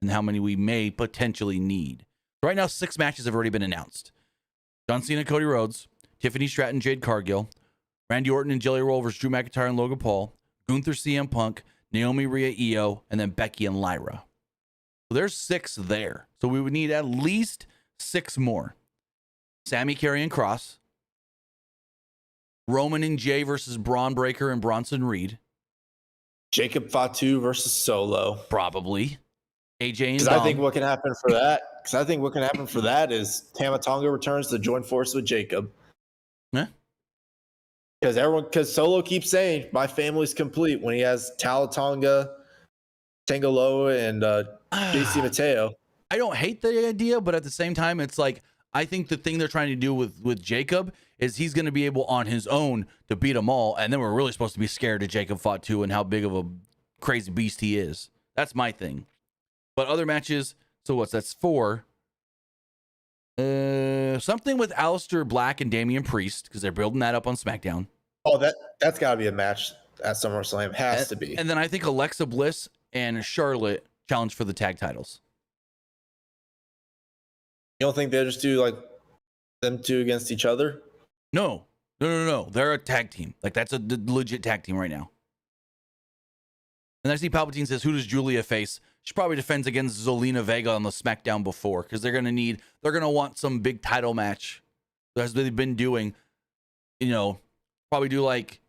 and how many we may potentially need. Right now, 6 matches have already been announced. John Cena, Cody Rhodes, Tiffany Stratton, Jade Cargill, Randy Orton and Jelly Roll versus Drew McIntyre and Logan Paul, Gunther, CM Punk, Naomi, Rhea, Io, and then Becky and Lyra. So there's 6 there. So we would need at least 6 more. Sammy, Kerry, and Cross. Roman and Jay versus Braun Breaker and Bronson Reed. Jacob Fatu versus Solo. Probably. AJ and Because Dom. I think what can happen for that is Tama Tonga returns to join force with Jacob. Yeah. Because Solo keeps saying my family's complete when he has Talatonga, Tangaloa, and JC Mateo. I don't hate the idea, but at the same time, it's like I think the thing they're trying to do with Jacob is he's going to be able on his own to beat them all, and then we're really supposed to be scared of Jacob Fatu and how big of a crazy beast he is. That's my thing. But other matches, so that's 4. Something with Aleister Black and Damian Priest, because they're building that up on SmackDown. Oh, that's got to be a match at SummerSlam. Has to be. And then I think Alexa Bliss and Charlotte challenge for the tag titles. You don't think they just do like them 2 against each other? No. They're a tag team. Like that's a legit tag team right now. And I see Palpatine says, who does Julia face? She probably defends against Zelina Vega on the SmackDown before, because they're going to want some big title match as they've been doing. Probably do like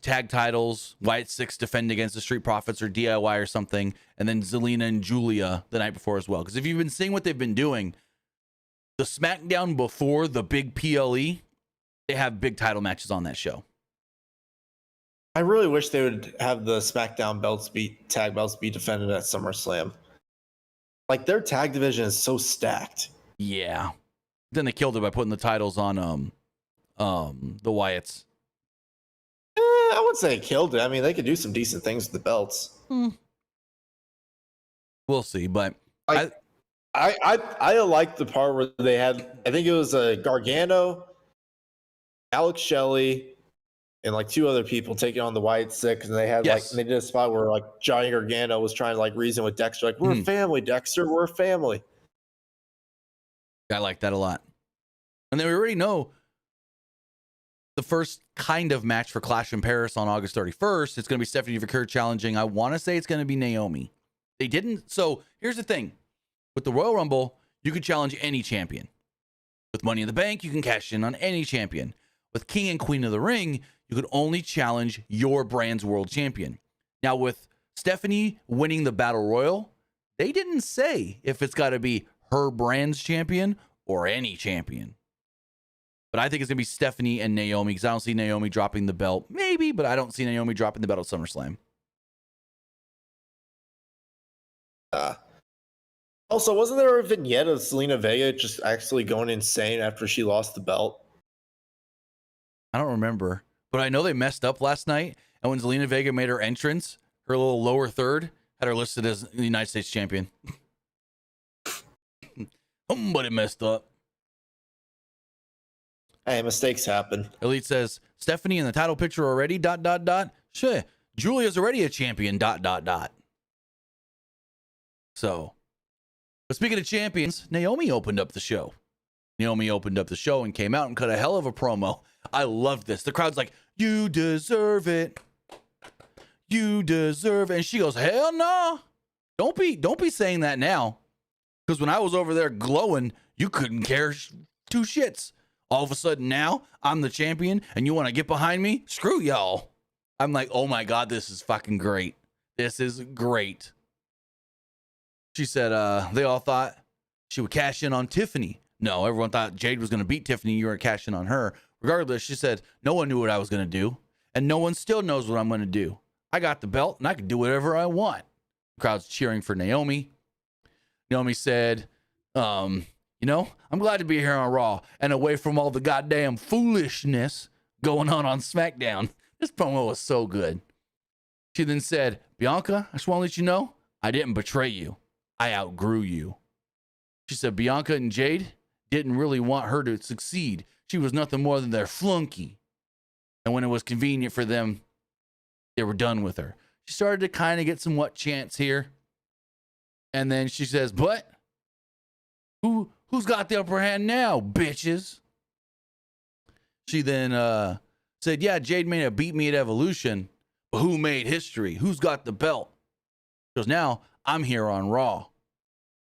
tag titles, Wyatt 6 defend against the Street Profits or DIY or something, and then Zelina and Julia the night before as well. Because if you've been seeing what they've been doing, the SmackDown before the big PLE, they have big title matches on that show. I really wish they would have the SmackDown tag belts be defended at SummerSlam. Like their tag division is so stacked. Yeah. Then they killed it by putting the titles on the Wyatts. I wouldn't say it killed it. I mean, they could do some decent things with the belts. We'll see, but I like the part where they had, I think it was Gargano, Alex Shelley, and like 2 other people taking on the Wyatt 6, and they had they did a spot where like Johnny Gargano was trying to like reason with Dexter, like, we're a family, Dexter, we're a family. I like that a lot. And then we already know the first kind of match for Clash in Paris on August 31st. It's going to be Stephanie Vaquer challenging. I want to say it's going to be Naomi. They didn't. So here's the thing. With the Royal Rumble, you could challenge any champion. With Money in the Bank, you can cash in on any champion. With King and Queen of the Ring, you could only challenge your brand's world champion. Now, with Stephanie winning the Battle Royal, they didn't say if it's got to be her brand's champion or any champion. But I think it's going to be Stephanie and Naomi, because I don't see Naomi dropping the belt. Maybe, but I don't see Naomi dropping the belt at SummerSlam. Also, wasn't there a vignette of Zelina Vega just actually going insane after she lost the belt? I don't remember, but I know they messed up last night. And when Zelina Vega made her entrance, her little lower third had her listed as the United States champion. But it messed up. Hey, mistakes happen. Elite says, Stephanie in the title picture already, ... Sure, Julia's already a champion, ... So, but speaking of champions, Naomi opened up the show. And came out and cut a hell of a promo. I love this. The crowd's like, you deserve it. You deserve it. And she goes, hell no. Don't be saying that now. Because when I was over there glowing, you couldn't care 2 shits. All of a sudden now, I'm the champion, and you want to get behind me? Screw y'all. I'm like, oh my God, this is fucking great. This is great. She said they all thought she would cash in on Tiffany. No, everyone thought Jade was going to beat Tiffany. You were cashing on her. Regardless, she said, no one knew what I was going to do, and no one still knows what I'm going to do. I got the belt, and I can do whatever I want. The crowd's cheering for Naomi. Naomi said, I'm glad to be here on Raw and away from all the goddamn foolishness going on SmackDown. This promo was so good. She then said, Bianca, I just want to let you know, I didn't betray you. I outgrew you. She said Bianca and Jade didn't really want her to succeed. She was nothing more than their flunky. And when it was convenient for them, they were done with her. She started to kind of get some what chance here. And then she says, but who's got the upper hand now, bitches? She then said, yeah, Jade may have beat me at Evolution, but who made history? Who's got the belt? Because now I'm here on Raw.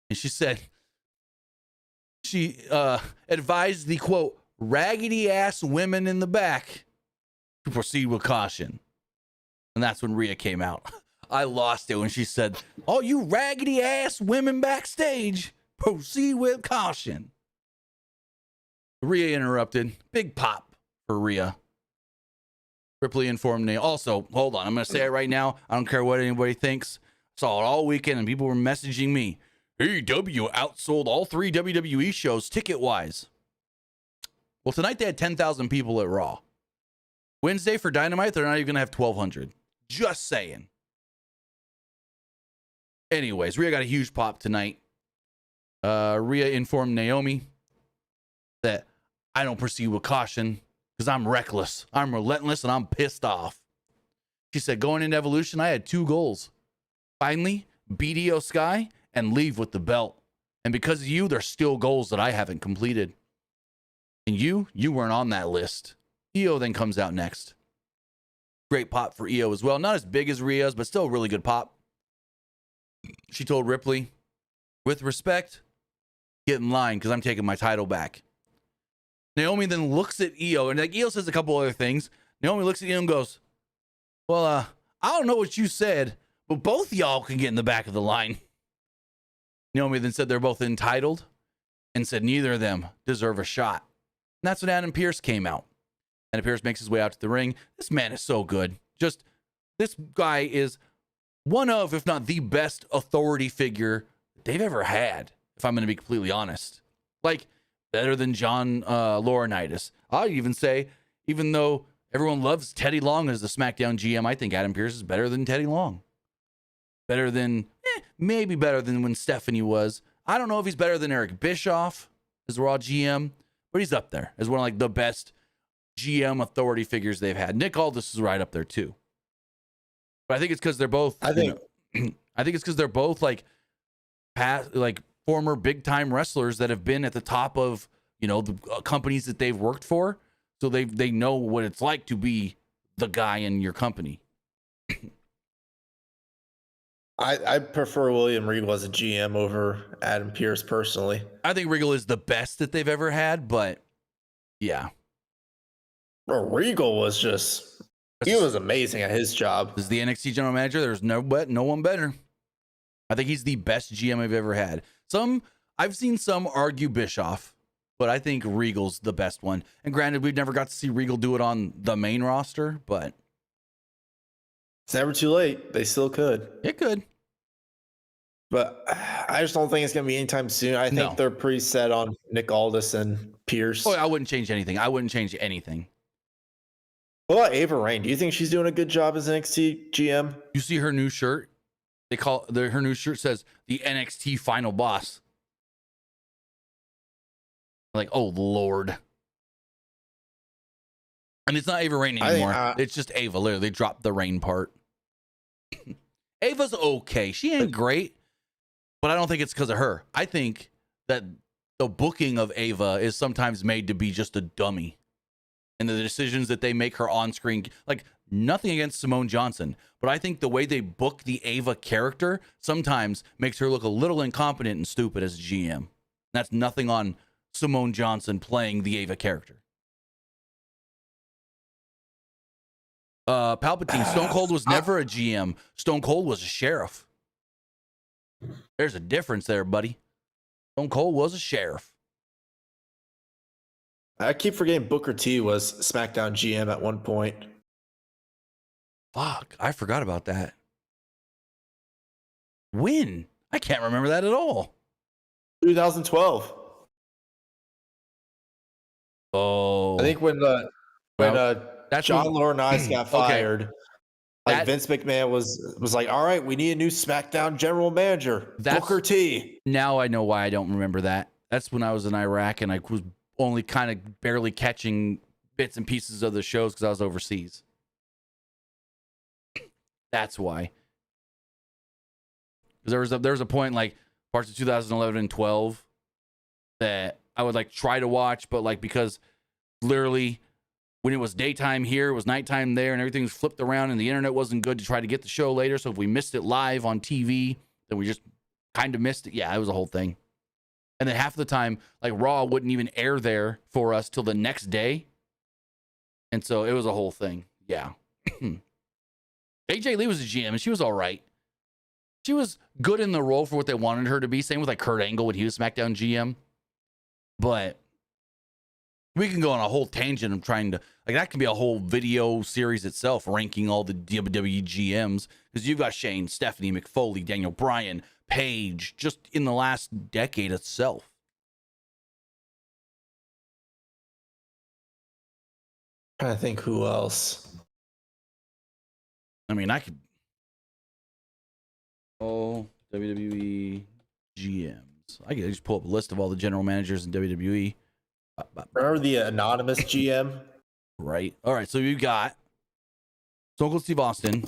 And she said, she advised the, quote, raggedy ass women in the back to proceed with caution. And that's when Rhea came out. I lost it when she said, oh, you raggedy ass women backstage, proceed with caution. Rhea interrupted. Big pop for Rhea. Ripley informed me. Also, hold on. I'm going to say it right now. I don't care what anybody thinks. Saw it all weekend and people were messaging me. AEW outsold all 3 WWE shows ticket-wise. Well, tonight they had 10,000 people at Raw. Wednesday for Dynamite, they're not even going to have 1,200. Just saying. Anyways, Rhea got a huge pop tonight. Rhea informed Naomi that I don't proceed with caution because I'm reckless. I'm relentless and I'm pissed off. She said, going into Evolution, I had 2 goals. Finally, beat Io Sky and leave with the belt. And because of you, there's still goals that I haven't completed. And you weren't on that list. Io then comes out next. Great pop for Io as well. Not as big as Rhea's, but still a really good pop. She told Ripley, with respect, get in line because I'm taking my title back. Naomi then looks at Io, and like Io says a couple other things. Naomi looks at Io and goes, well, I don't know what you said, but both y'all can get in the back of the line. Naomi then said they're both entitled and said neither of them deserve a shot. And that's when Adam Pearce came out. Adam Pearce makes his way out to the ring. This man is so good. Just, this guy is one of, if not the best authority figure they've ever had, if I'm going to be completely honest. Like, better than John Laurinaitis. I'd even say, even though everyone loves Teddy Long as the SmackDown GM, I think Adam Pearce is better than Teddy Long. Better than, maybe better than when Stephanie was. I don't know if he's better than Eric Bischoff as Raw GM, but he's up there as one of like the best GM authority figures they've had. Nick Aldis is right up there too. But I think it's because they're both. I think it's because they're both like past, like former big time wrestlers that have been at the top of the companies that they've worked for, so they know what it's like to be the guy in your company. I prefer William Regal as a GM over Adam Pearce personally. I think Regal is the best that they've ever had, but yeah. Well, Regal was he was amazing at his job. As the NXT general manager, there's no one better. I think he's the best GM I've ever had. I've seen some argue Bischoff, but I think Regal's the best one. And granted, we've never got to see Regal do it on the main roster, but it's never too late. They still could. It could. But I just don't think it's going to be anytime soon. I think they're pretty set on Nick Aldis and Pierce. Oh, I wouldn't change anything. What about Ava Raine? Do you think she's doing a good job as NXT GM? You see her new shirt? Her new shirt says the NXT Final Boss. Like, oh Lord. And it's not Ava Raine anymore. It's just Ava. Literally, they dropped the Raine part. Ava's okay. She ain't great, but I don't think it's because of her. I think that the booking of Ava is sometimes made to be just a dummy. And the decisions that they make her on screen, like nothing against Simone Johnson, but I think the way they book the Ava character sometimes makes her look a little incompetent and stupid as a GM. That's nothing on Simone Johnson playing the Ava character. Palpatine, Stone Cold was never a GM. Stone Cold was a sheriff. There's a difference there, buddy. Stone Cold was a sheriff. I keep forgetting Booker T was SmackDown GM at one point. Fuck, I forgot about that. When? I can't remember that at all. 2012. Oh. I think when John Laurinaitis got fired, Like Vince McMahon was like, all right, we need a new SmackDown general manager, Booker T. Now I know why I don't remember that. That's when I was in Iraq and I was only kind of barely catching bits and pieces of the shows because I was overseas. That's why. Because there was a point like parts of 2011 and 12 that I would like try to watch, but like because literally when it was daytime here, it was nighttime there, and everything was flipped around, and the internet wasn't good to try to get the show later. So if we missed it live on TV, then we just kind of missed it. Yeah, it was a whole thing. And then half of the time, like Raw wouldn't even air there for us till the next day. And so it was a whole thing. Yeah. AJ Lee was a GM and she was all right. She was good in the role for what they wanted her to be. Same with like Kurt Angle when he was SmackDown GM. But we can go on a whole tangent of trying to, like, that can be a whole video series itself, ranking all the WWE GMs. Because you've got Shane, Stephanie, McFoley, Daniel Bryan, Paige, just in the last decade itself. I think who else? I mean, I could. Oh, WWE GMs. I could just pull up a list of all the general managers in WWE. Remember the anonymous GM? Right. All right. So you got Stone Cold Steve Austin,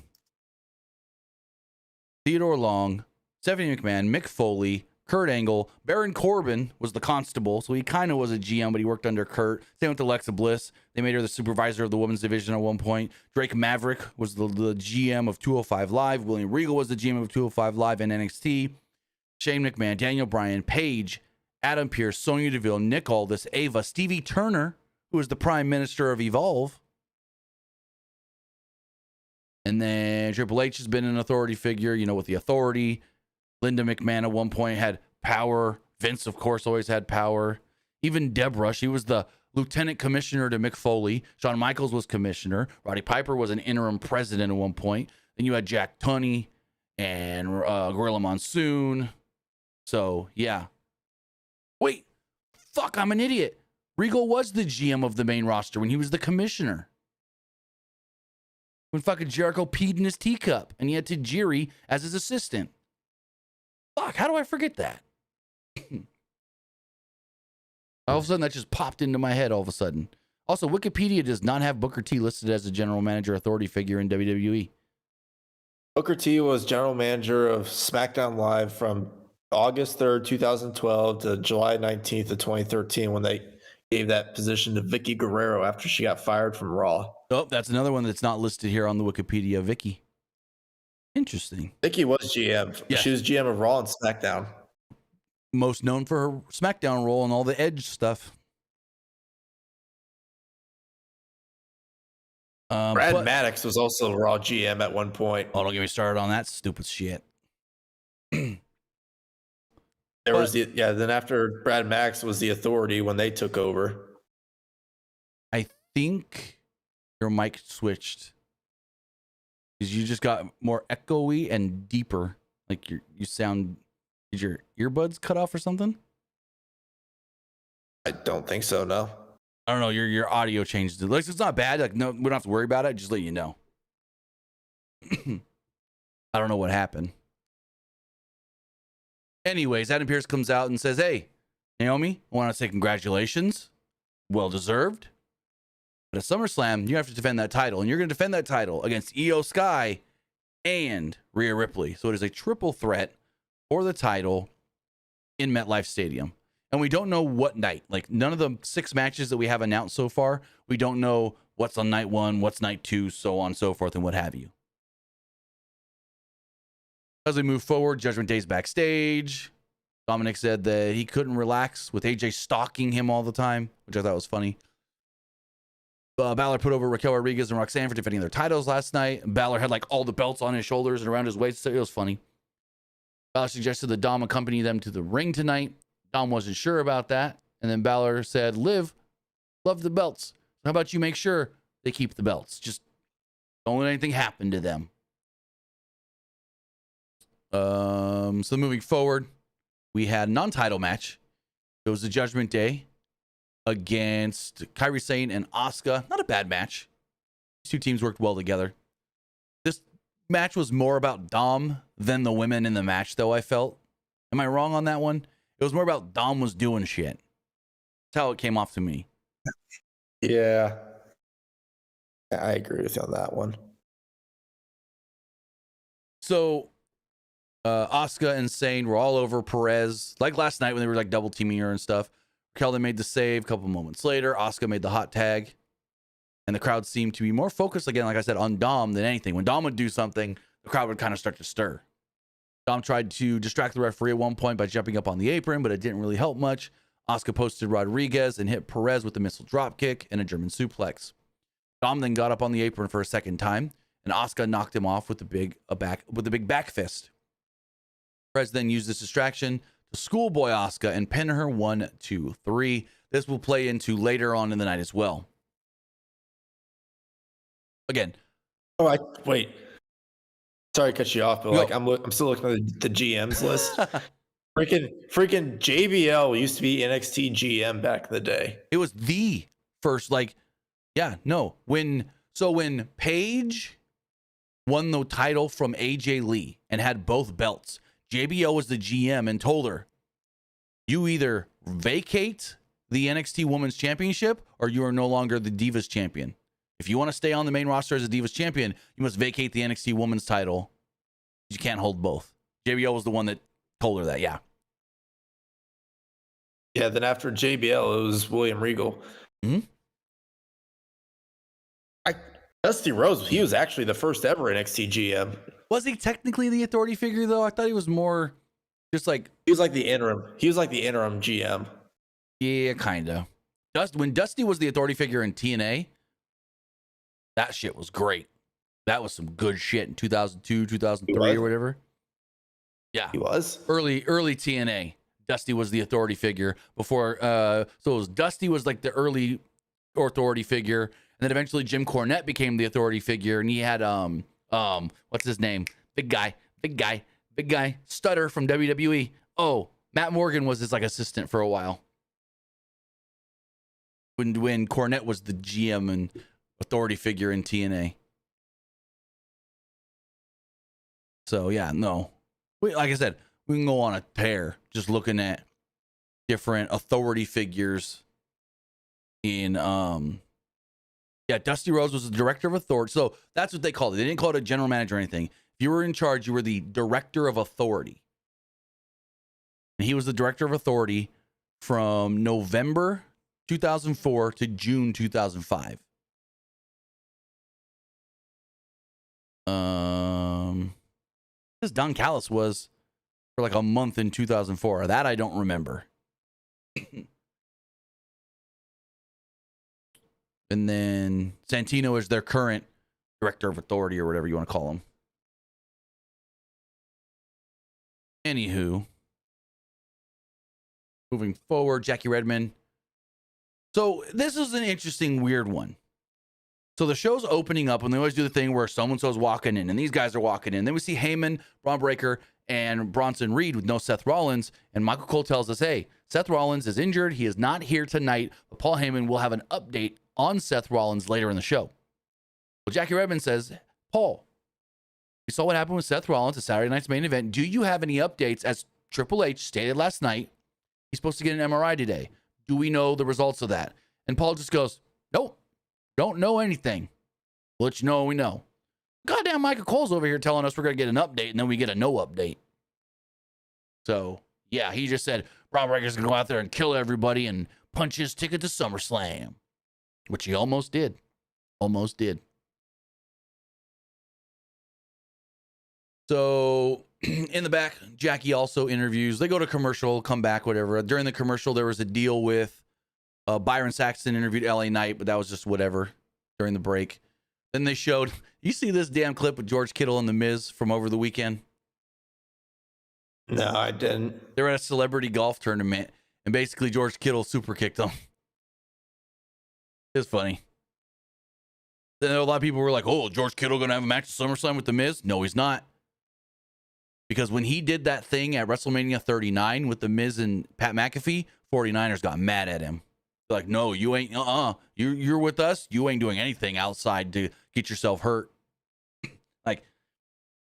Theodore Long, Stephanie McMahon, Mick Foley, Kurt Angle. Baron Corbin was the constable, so he kind of was a GM, but he worked under Kurt. Same with Alexa Bliss. They made her the supervisor of the women's division at one point. Drake Maverick was the GM of 205 Live. William Regal was the GM of 205 Live and NXT. Shane McMahon, Daniel Bryan, Paige, Adam Pearce, Sonya Deville, Nick Aldis, Ava, Stevie Turner, who was the Prime Minister of Evolve. And then Triple H has been an authority figure, you know, with the Authority. Linda McMahon at one point had power. Vince, of course, always had power. Even Deborah, she was the lieutenant commissioner to Mick Foley. Shawn Michaels was commissioner. Roddy Piper was an interim president at one point. Then you had Jack Tunney and Gorilla Monsoon. So, yeah. Wait, fuck, I'm an idiot. Regal was the GM of the main roster when he was the commissioner. When fucking Jericho peed in his teacup and he had Tajiri as his assistant. Fuck, how do I forget that? All of a sudden, that just popped into my head all of a sudden. Also, Wikipedia does not have Booker T listed as a general manager authority figure in WWE. Booker T was general manager of SmackDown Live from August 3rd, 2012 to July 19th of 2013 when they gave that position to Vicky Guerrero after she got fired from Raw. Oh, that's another one that's not listed here on the Wikipedia. Vicky. Interesting. Vicky was GM. Yes. She was GM of Raw and SmackDown. Most known for her SmackDown role and all the Edge stuff. Brad Maddox was also Raw GM at one point. Oh, don't get me started on that stupid shit. Then after Brad Maddox was the Authority when they took over. I think your mic switched. Because you just got more echoey and deeper. Like you sound. Did your earbuds cut off or something? I don't think so, no. I don't know. Your audio changed. Like, it's not bad. Like, no, we don't have to worry about it. Just let you know. I don't know what happened. Anyways, Adam Pearce comes out and says, "Hey, Naomi, I want to say congratulations. Well deserved. But at SummerSlam, you have to defend that title. And you're going to defend that title against Io Sky and Rhea Ripley. So it is a triple threat for the title in MetLife Stadium. And we don't know what night. Like, none of the 6 matches that we have announced so far, we don't know what's on night 1, what's night 2, so on and so forth, and what have you. As we move forward, Judgment Day's backstage. Dominic said that he couldn't relax with AJ stalking him all the time, which I thought was funny. Balor put over Raquel Rodriguez and Roxanne for defending their titles last night. Balor had like all the belts on his shoulders and around his waist, so it was funny. Balor suggested that Dom accompany them to the ring tonight. Dom wasn't sure about that. And then Balor said, Liv, love the belts. How about you make sure they keep the belts? Just don't let anything happen to them. So moving forward, we had a non-title match. It was the Judgment Day against Kairi Sane and Asuka. Not a bad match. These two teams worked well together. match was more about Dom than the women in the match, though, I felt. Am I wrong on that one? It was more about Dom was doing shit. That's how it came off to me. Yeah. I agree with you on that one. So, Asuka and Sane were all over Perez. Like last night when they were like double teaming her and stuff. Raquel then made the save. A couple moments later, Asuka made the hot tag. And the crowd seemed to be more focused, again, like I said, on Dom than anything. When Dom would do something, the crowd would kind of start to stir. Dom tried to distract the referee at one point by jumping up on the apron, but it didn't really help much. Asuka posted Rodriguez and hit Perez with a missile dropkick and a German suplex. Dom then got up on the apron for a second time, and Asuka knocked him off with the big back fist. Perez then used this distraction to schoolboy Asuka and pin her 1, 2, 3. This will play into later on in the night as well. Again. Wait. Sorry to cut you off, but like I'm still looking at the GMs list. freaking JBL used to be NXT GM back in the day. It was the first, when Paige won the title from AJ Lee and had both belts, JBL was the GM and told her, you either vacate the NXT Women's Championship or you are no longer the Divas Champion. If you want to stay on the main roster as a Divas Champion, you must vacate the NXT Women's title. You can't hold both. JBL was the one that told her that, yeah. Yeah, then after JBL, it was William Regal. Mm-hmm. Dusty Rhodes, he was actually the first ever NXT GM. Was he technically the authority figure, though? I thought he was more just like... He was like the interim GM. Yeah, kind of. When Dusty was the authority figure in TNA, that shit was great. That was some good shit in 2002, 2003 or whatever. Yeah. He was? Early TNA. Dusty was the authority figure before. So it was Dusty was like the early authority figure. And then eventually Jim Cornette became the authority figure. And he had, what's his name? Big guy. Stutter from WWE. Oh, Matt Morgan was his like assistant for a while. When Cornette was the GM and authority figure in TNA. So yeah, no. Like I said, we can go on a tear just looking at different authority figures in Dusty Rhodes was the director of authority. So that's what they called it. They didn't call it a general manager or anything. If you were in charge, you were the director of authority. And he was the director of authority from November 2004 to June 2005. This Don Callis was for like a month in 2004. That I don't remember. And then Santino is their current director of authority or whatever you want to call him. Anywho, moving forward, Jackie Redmond. So this is an interesting, weird one. So the show's opening up, and they always do the thing where so-and-so's walking in, and these guys are walking in. Then we see Heyman, Braun Breaker, and Bronson Reed with no Seth Rollins. And Michael Cole tells us, hey, Seth Rollins is injured. He is not here tonight. But Paul Heyman will have an update on Seth Rollins later in the show. Well, Jackie Redmond says, Paul, we saw what happened with Seth Rollins at Saturday night's main event. Do you have any updates? As Triple H stated last night, he's supposed to get an MRI today. Do we know the results of that? And Paul just goes, nope. Don't know anything. We'll let you know when we know. Goddamn, Michael Cole's over here telling us we're going to get an update, and then we get a no update. So, yeah, he just said Braun Breaker's going to go out there and kill everybody and punch his ticket to SummerSlam, which he almost did. Almost did. So, in the back, Jackie also interviews. They go to commercial, come back, whatever. During the commercial, there was a deal with Byron Saxton interviewed LA Knight, but that was just whatever during the break. Then they showed, you see this damn clip with George Kittle and The Miz from over the weekend? No, I didn't. They were at a celebrity golf tournament, and basically George Kittle super kicked them. It's funny. Then a lot of people were like, oh, George Kittle going to have a match at SummerSlam with The Miz? No, he's not. Because when he did that thing at WrestleMania 39 with The Miz and Pat McAfee, 49ers got mad at him. They're like, no, you ain't, you're with us. You ain't doing anything outside to get yourself hurt. Like,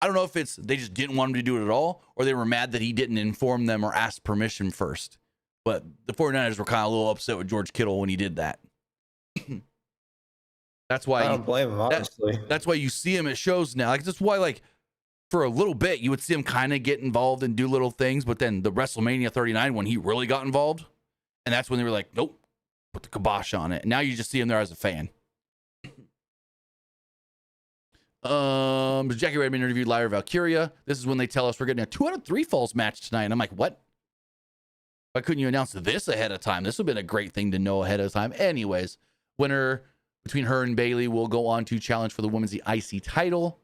I don't know if it's they just didn't want him to do it at all, or they were mad that he didn't inform them or ask permission first. But the 49ers were kind of a little upset with George Kittle when he did that. That's why I don't blame him, honestly. That's why you see him at shows now. Like, that's why, like, for a little bit, you would see him kind of get involved and do little things. But then the WrestleMania 39, when he really got involved, and that's when they were like, nope, put the kibosh on it. And now you just see him there as a fan. Jackie Redmond interviewed Lari Valkyria. This is when they tell us we're getting a 2 out of 3 falls match tonight. And I'm like, what? Why couldn't you announce this ahead of time? This would have been a great thing to know ahead of time. Anyways, winner between her and Bayley will go on to challenge for the women's IC title.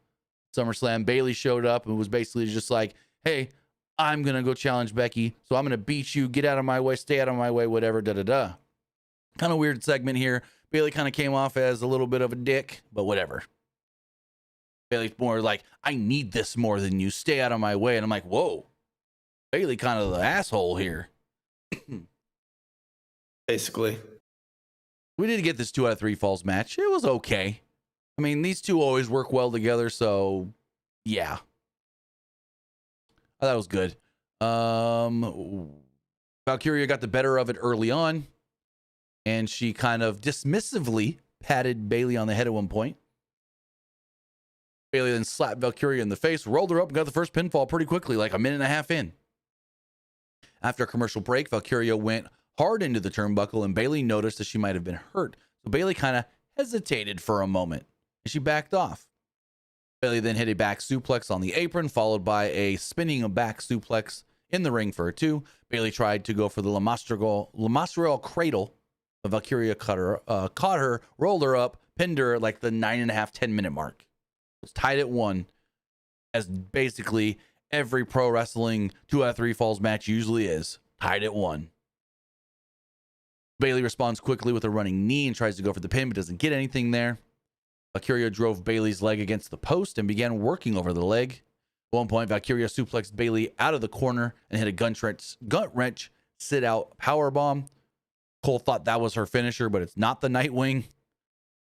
SummerSlam, Bayley showed up and was basically just like, hey, I'm going to go challenge Becky. So I'm going to beat you. Get out of my way. Stay out of my way. Whatever. Da-da-da. Kind of weird segment here. Bayley kind of came off as a little bit of a dick, but whatever. Bayley's more like, I need this more than you. Stay out of my way. And I'm like, whoa. Bayley kind of the asshole here. Basically. We did get this 2 out of 3 falls match. It was okay. I mean, these two always work well together, so yeah. I thought it was good. Valkyria got the better of it early on, and she kind of dismissively patted Bayley on the head at one point. Bayley then slapped Valkyria in the face, rolled her up, and got the first pinfall pretty quickly, like a minute and a half in. After a commercial break, Valkyria went hard into the turnbuckle, and Bayley noticed that she might have been hurt. So Bayley kind of hesitated for a moment, and she backed off. Bayley then hit a back suplex on the apron, followed by a spinning back suplex in the ring for a 2. Bayley tried to go for the La Mastrel cradle, but Valkyria caught her, rolled her up, pinned her at like the 9.5, 10-minute mark. It was tied at 1, as basically every pro wrestling 2 out of 3 falls match usually is. Tied at 1. Bayley responds quickly with a running knee and tries to go for the pin, but doesn't get anything there. Valkyria drove Bayley's leg against the post and began working over the leg. At one point, Valkyria suplexed Bayley out of the corner and hit a gut wrench sit-out powerbomb. Cole thought that was her finisher, but it's not the Nightwing.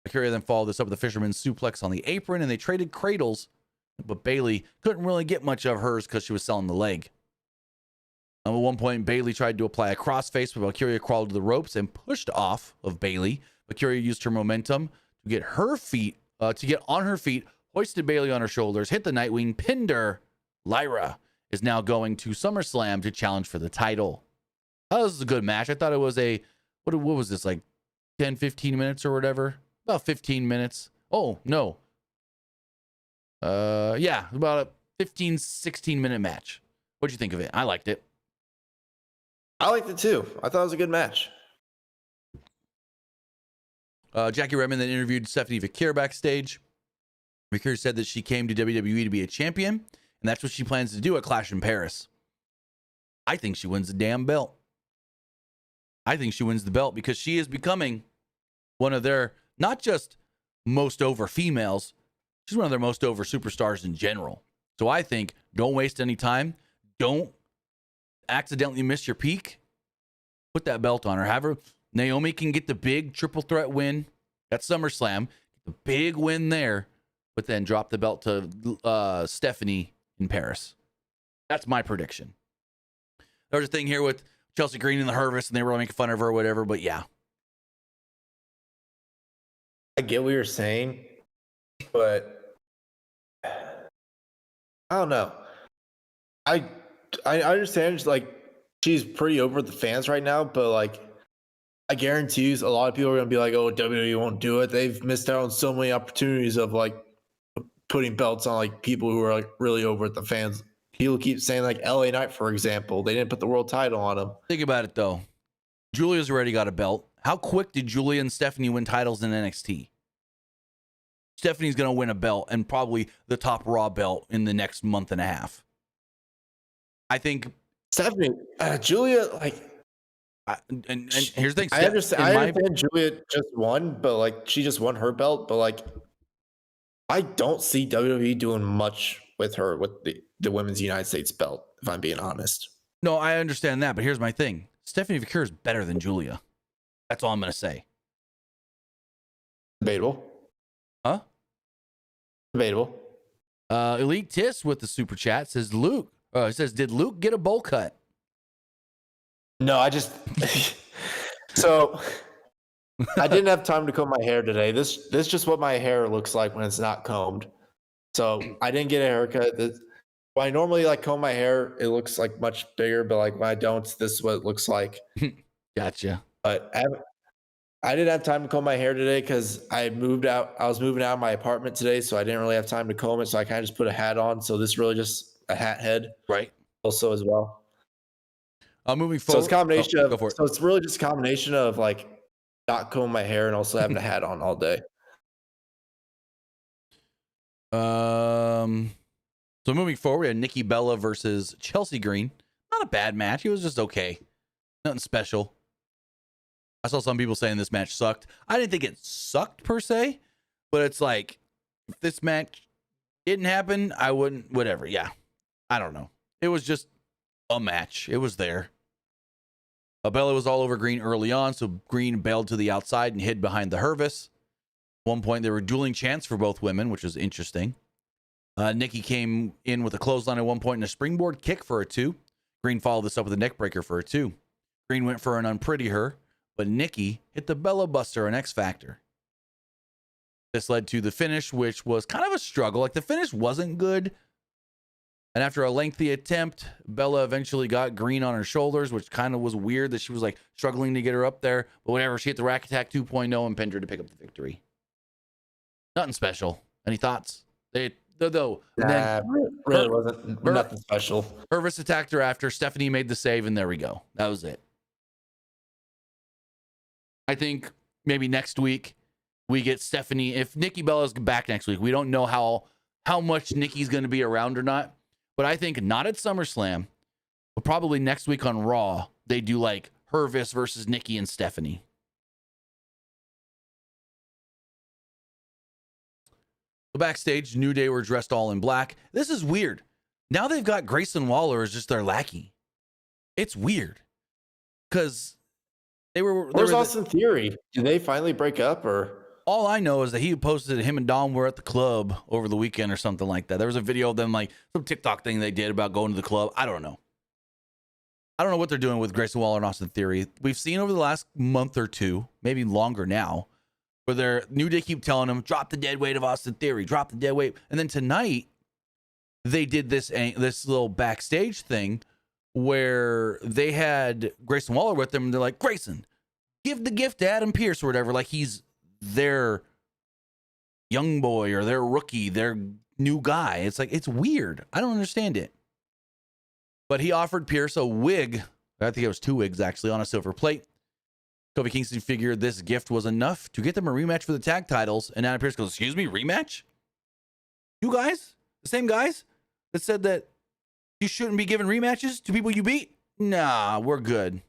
Valkyria then followed this up with a fisherman's suplex on the apron, and they traded cradles, but Bayley couldn't really get much of hers because she was selling the leg. At one point, Bayley tried to apply a crossface, but Valkyria crawled to the ropes and pushed off of Bayley. Valkyria used her momentum to get on her feet, hoisted Bayley on her shoulders, hit the Nightwing, pinned her. Lyra is now going to SummerSlam to challenge for the title. This was a good match. I thought it was what was this, like 10, 15 minutes or whatever? About 15 minutes. Oh, no. Yeah, about a 15, 16-minute match. What'd you think of it? I liked it. I liked it too. I thought it was a good match. Jackie Redmond then interviewed Stephanie Vaquer backstage. Vaquer said that she came to WWE to be a champion, and that's what she plans to do at Clash in Paris. I think she wins the damn belt. I think she wins the belt because she is becoming one of their, not just most over females, she's one of their most over superstars in general. So I think don't waste any time. Don't accidentally miss your peak. Put that belt on her. Have her. Naomi can get the big triple threat win at SummerSlam, the big win there, but then drop the belt to Stephanie in Paris. That's my prediction. There's a thing here with Chelsea Green and the Hervis, and they were making fun of her or whatever, but yeah. I get what you're saying, but I don't know. I understand, like, she's pretty over the fans right now, but like, I guarantee you a lot of people are going to be like, oh, WWE won't do it. They've missed out on so many opportunities of like putting belts on like people who are like really over at the fans. People keep saying like LA Knight, for example, they didn't put the world title on him. Think about it though. Julia's already got a belt. How quick did Julia and Stephanie win titles in NXT? Stephanie's going to win a belt and probably the top Raw belt in the next month and a half. I think Stephanie, Julia, like, and here's the thing. I understand Julia just won, but like she just won her belt, but like I don't see WWE doing much with her with the women's United States belt, if I'm being honest. No, I understand that, but here's my thing. Stephanie Vaquer is better than Julia. That's all I'm going to say. Debatable. Huh? Debatable. Elite Tis with the super chat says it says, did Luke get a bowl cut? No, I just so I didn't have time to comb my hair today. This is just what my hair looks like when it's not combed. So I didn't get a haircut. When I normally like comb my hair, it looks like much bigger, but like when I don't, this is what it looks like. Gotcha. But I didn't have time to comb my hair today because I moved out. I was moving out of my apartment today, so I didn't really have time to comb it. So I kind of just put a hat on. So this is really just a hat head, right? Also as well. Moving forward, so it's a combination of. Go for it. So it's really just a combination of like not combing my hair and also having a hat on all day. So moving forward, we had Nikki Bella versus Chelsea Green. Not a bad match. It was just okay. Nothing special. I saw some people saying this match sucked. I didn't think it sucked per se, but it's like, if this match didn't happen, I wouldn't, whatever. Yeah. I don't know. It was just a match. It was there. Bella was all over Green early on, so Green bailed to the outside and hid behind the Hervis. At one point, there were dueling chants for both women, which was interesting. Nikki came in with a clothesline at one point and a springboard kick for a 2. Green followed this up with a neck breaker for a 2. Green went for an unpretty her, but Nikki hit the Bella Buster on X Factor. This led to the finish, which was kind of a struggle. Like, the finish wasn't good. And after a lengthy attempt, Bella eventually got Green on her shoulders, which kind of was weird that she was like struggling to get her up there. But whatever, she hit the Rack Attack 2.0 and pinned her to pick up the victory. Nothing special. Any thoughts? Though. Really wasn't nothing special. Hervis attacked her after. Stephanie made the save, and there we go. That was it. I think maybe next week we get Stephanie. If Nikki Bella's back next week, we don't know how much Nikki's going to be around or not. But I think not at SummerSlam, but probably next week on Raw, they do like Hervis versus Nikki and Stephanie. So backstage, New Day were dressed all in black. This is weird. Now they've got Grayson Waller as just their lackey. It's weird. Because Where's Austin Theory? Did they finally break up or? All I know is that he posted him and Dom were at the club over the weekend or something like that. There was a video of them, like some TikTok thing they did about going to the club. I don't know. I don't know what they're doing with Grayson Waller and Austin Theory. We've seen over the last month or two, maybe longer now, where their New Day keep telling them, drop the dead weight of Austin Theory, drop the dead weight. And then tonight, they did this little backstage thing where they had Grayson Waller with them, and they're like, Grayson, give the gift to Adam Pearce or whatever, like he's their young boy or their rookie, their new guy. It's like, it's weird. I don't understand it. But he offered Pearce a wig. I think it was 2 wigs actually on a silver plate. Kofi Kingston figured this gift was enough to get them a rematch for the tag titles. And Adam Pearce goes, excuse me, rematch? You guys? The same guys that said that you shouldn't be giving rematches to people you beat? Nah, we're good.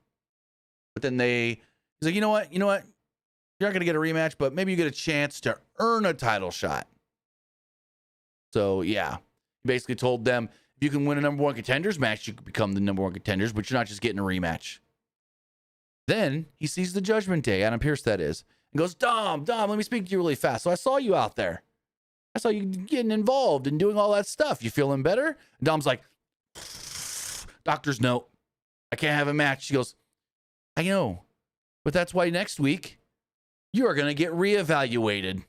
But then he's like, you know what? You're not going to get a rematch, but maybe you get a chance to earn a title shot. So, yeah. He basically told them, if you can win a number 1 contenders match, you can become the number 1 contenders, but you're not just getting a rematch. Then he sees the Judgment Day, Adam Pearce that is, and goes, Dom, let me speak to you really fast. So I saw you out there. I saw you getting involved and doing all that stuff. You feeling better? And Dom's like, doctor's note. I can't have a match. She goes, I know, but that's why next week you are going to get reevaluated.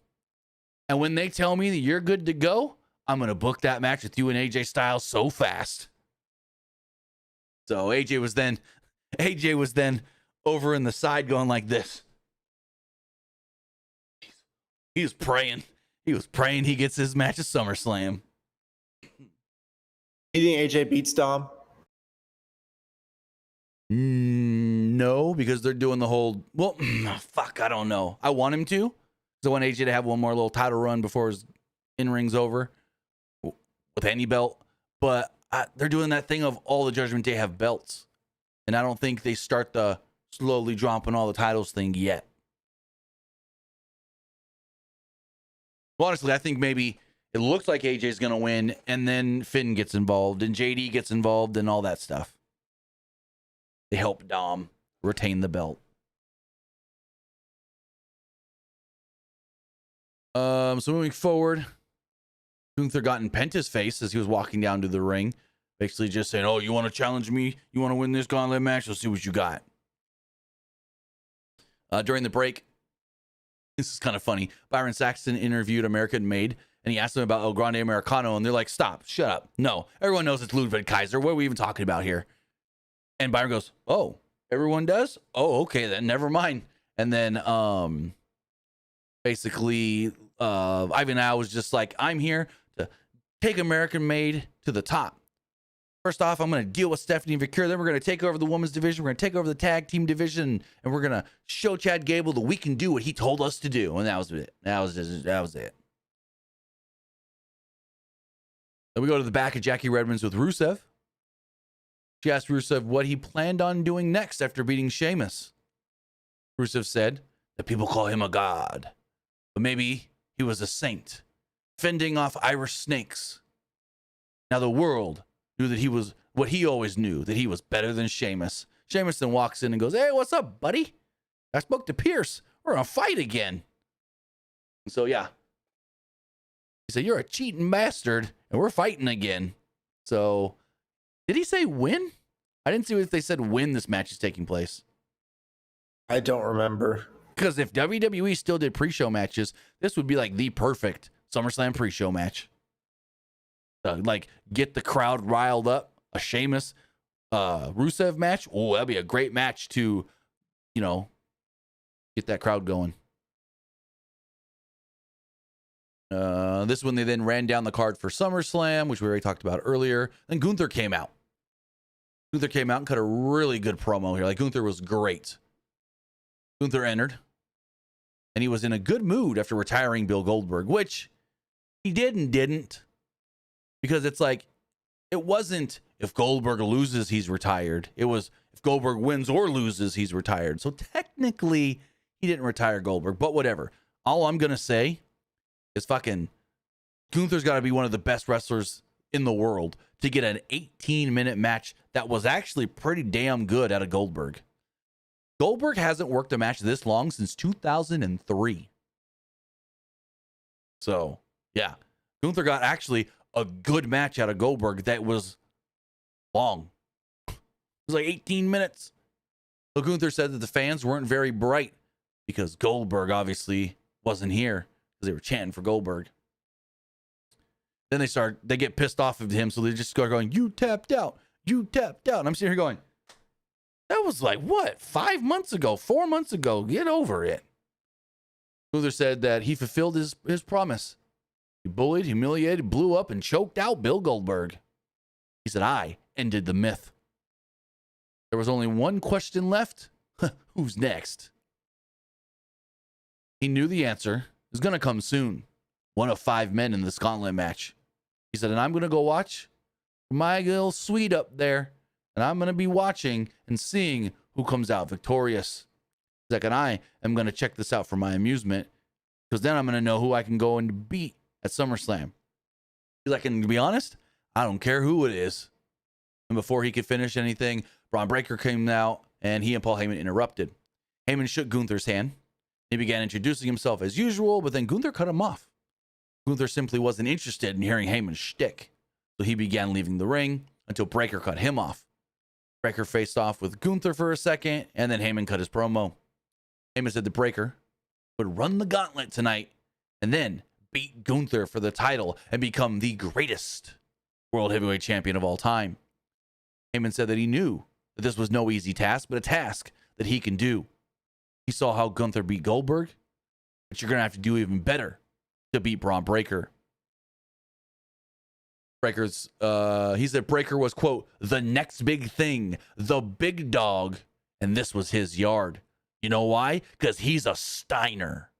And when they tell me that you're good to go, I'm going to book that match with you and AJ Styles so fast. So AJ was then over in the side going like this. He was praying. He gets his match at SummerSlam. You think AJ beats Dom? No, because they're doing the whole, I don't know. I want him to. So I want AJ to have one more little title run before his in-ring's over with any belt. But they're doing that thing of all the Judgment Day have belts. And I don't think they start the slowly dropping all the titles thing yet. Well, honestly, I think maybe it looks like AJ's going to win, and then Finn gets involved, and JD gets involved, and all that stuff. They help Dom retain the belt. So moving forward, Gunther got in Penta's face as he was walking down to the ring, basically just saying, "Oh, you want to challenge me? You want to win this gauntlet match? Let's see what you got." During the break, this is kind of funny. Byron Saxton interviewed American Made, and he asked them about El Grande Americano, and they're like, "Stop, shut up. No, everyone knows it's Ludwig Kaiser. What are we even talking about here?" And Byron goes, "Oh, everyone does? Oh, okay, then never mind." And then basically Ivan Al was just like, "I'm here to take American Made to the top. First off, I'm going to deal with Stephanie Vaquer. Then we're going to take over the women's division. We're going to take over the tag team division, and we're going to show Chad Gable that we can do what he told us to do." And that was it. That was it. Then we go to the back of Jackie Redmonds with Rusev. She asked Rusev what he planned on doing next after beating Sheamus. Rusev said that people call him a god, but maybe he was a saint, fending off Irish snakes. Now the world knew that he was what he always knew, that he was better than Sheamus. Sheamus then walks in and goes, "Hey, what's up, buddy? I spoke to Pierce. We're going to fight again." And so, yeah. He said, "You're a cheating bastard, and we're fighting again." So, did he say when? I didn't see if they said when this match is taking place. I don't remember. Because if WWE still did pre-show matches, this would be like the perfect SummerSlam pre-show match. Like, get the crowd riled up. A Sheamus Rusev match. Oh, that'd be a great match to, get that crowd going. This one, they then ran down the card for SummerSlam, which we already talked about earlier. Then Gunther came out. Gunther came out and cut a really good promo here. Like, Gunther was great. Gunther entered, and he was in a good mood after retiring Bill Goldberg, which he did and didn't. Because it's like, it wasn't if Goldberg loses, he's retired. It was if Goldberg wins or loses, he's retired. So technically, he didn't retire Goldberg, but whatever. All I'm going to say is fucking Gunther's got to be one of the best wrestlers in the world to get an 18-minute match that was actually pretty damn good out of Goldberg. Goldberg hasn't worked a match this long since 2003. So, yeah. Gunther got actually a good match out of Goldberg that was long. It was like 18 minutes. So Gunther said that the fans weren't very bright because Goldberg obviously wasn't here because they were chanting for Goldberg. Then they get pissed off of him, so they just start going, "You tapped out. You tapped out." And I'm sitting here going, that was like, what, 5 months ago, 4 months ago? Get over it. Gunther said that he fulfilled his promise. He bullied, humiliated, blew up, and choked out Bill Goldberg. He said, "I ended the myth." There was only one question left. Who's next? He knew the answer. It was going to come soon. One of 5 men in this gauntlet match. He said, "And I'm going to go watch my little suite up there. And I'm going to be watching and seeing who comes out victorious." He's like, "And I am going to check this out for my amusement, because then I'm going to know who I can go and beat at SummerSlam." He's like, "And to be honest, I don't care who it is." And before he could finish anything, Bron Breakker came out, and he and Paul Heyman interrupted. Heyman shook Gunther's hand. He began introducing himself as usual, but then Gunther cut him off. Gunther simply wasn't interested in hearing Heyman's shtick, so he began leaving the ring until Breakker cut him off. Breakker faced off with Gunther for a second, and then Heyman cut his promo. Heyman said that Breakker would run the gauntlet tonight and then beat Gunther for the title and become the greatest World Heavyweight Champion of all time. Heyman said that he knew that this was no easy task, but a task that he can do. He saw how Gunther beat Goldberg, but you're going to have to do even better to beat Bron Breakker. He said Breakker was, quote, "the next big thing, the big dog," and this was his yard. You know why? Because he's a Steiner.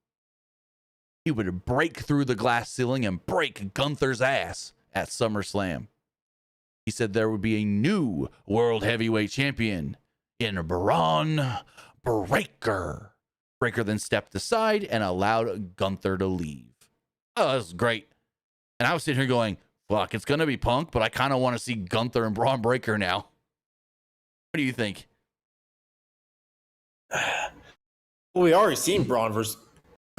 He would break through the glass ceiling and break Gunther's ass at SummerSlam. He said there would be a new World Heavyweight Champion in Bron Breakker. Breakker then stepped aside and allowed Gunther to leave. Oh, that was great. And I was sitting here going, fuck, it's going to be Punk, but I kind of want to see Gunther and Bron Breakker now. What do you think? Well, we already seen Bron versus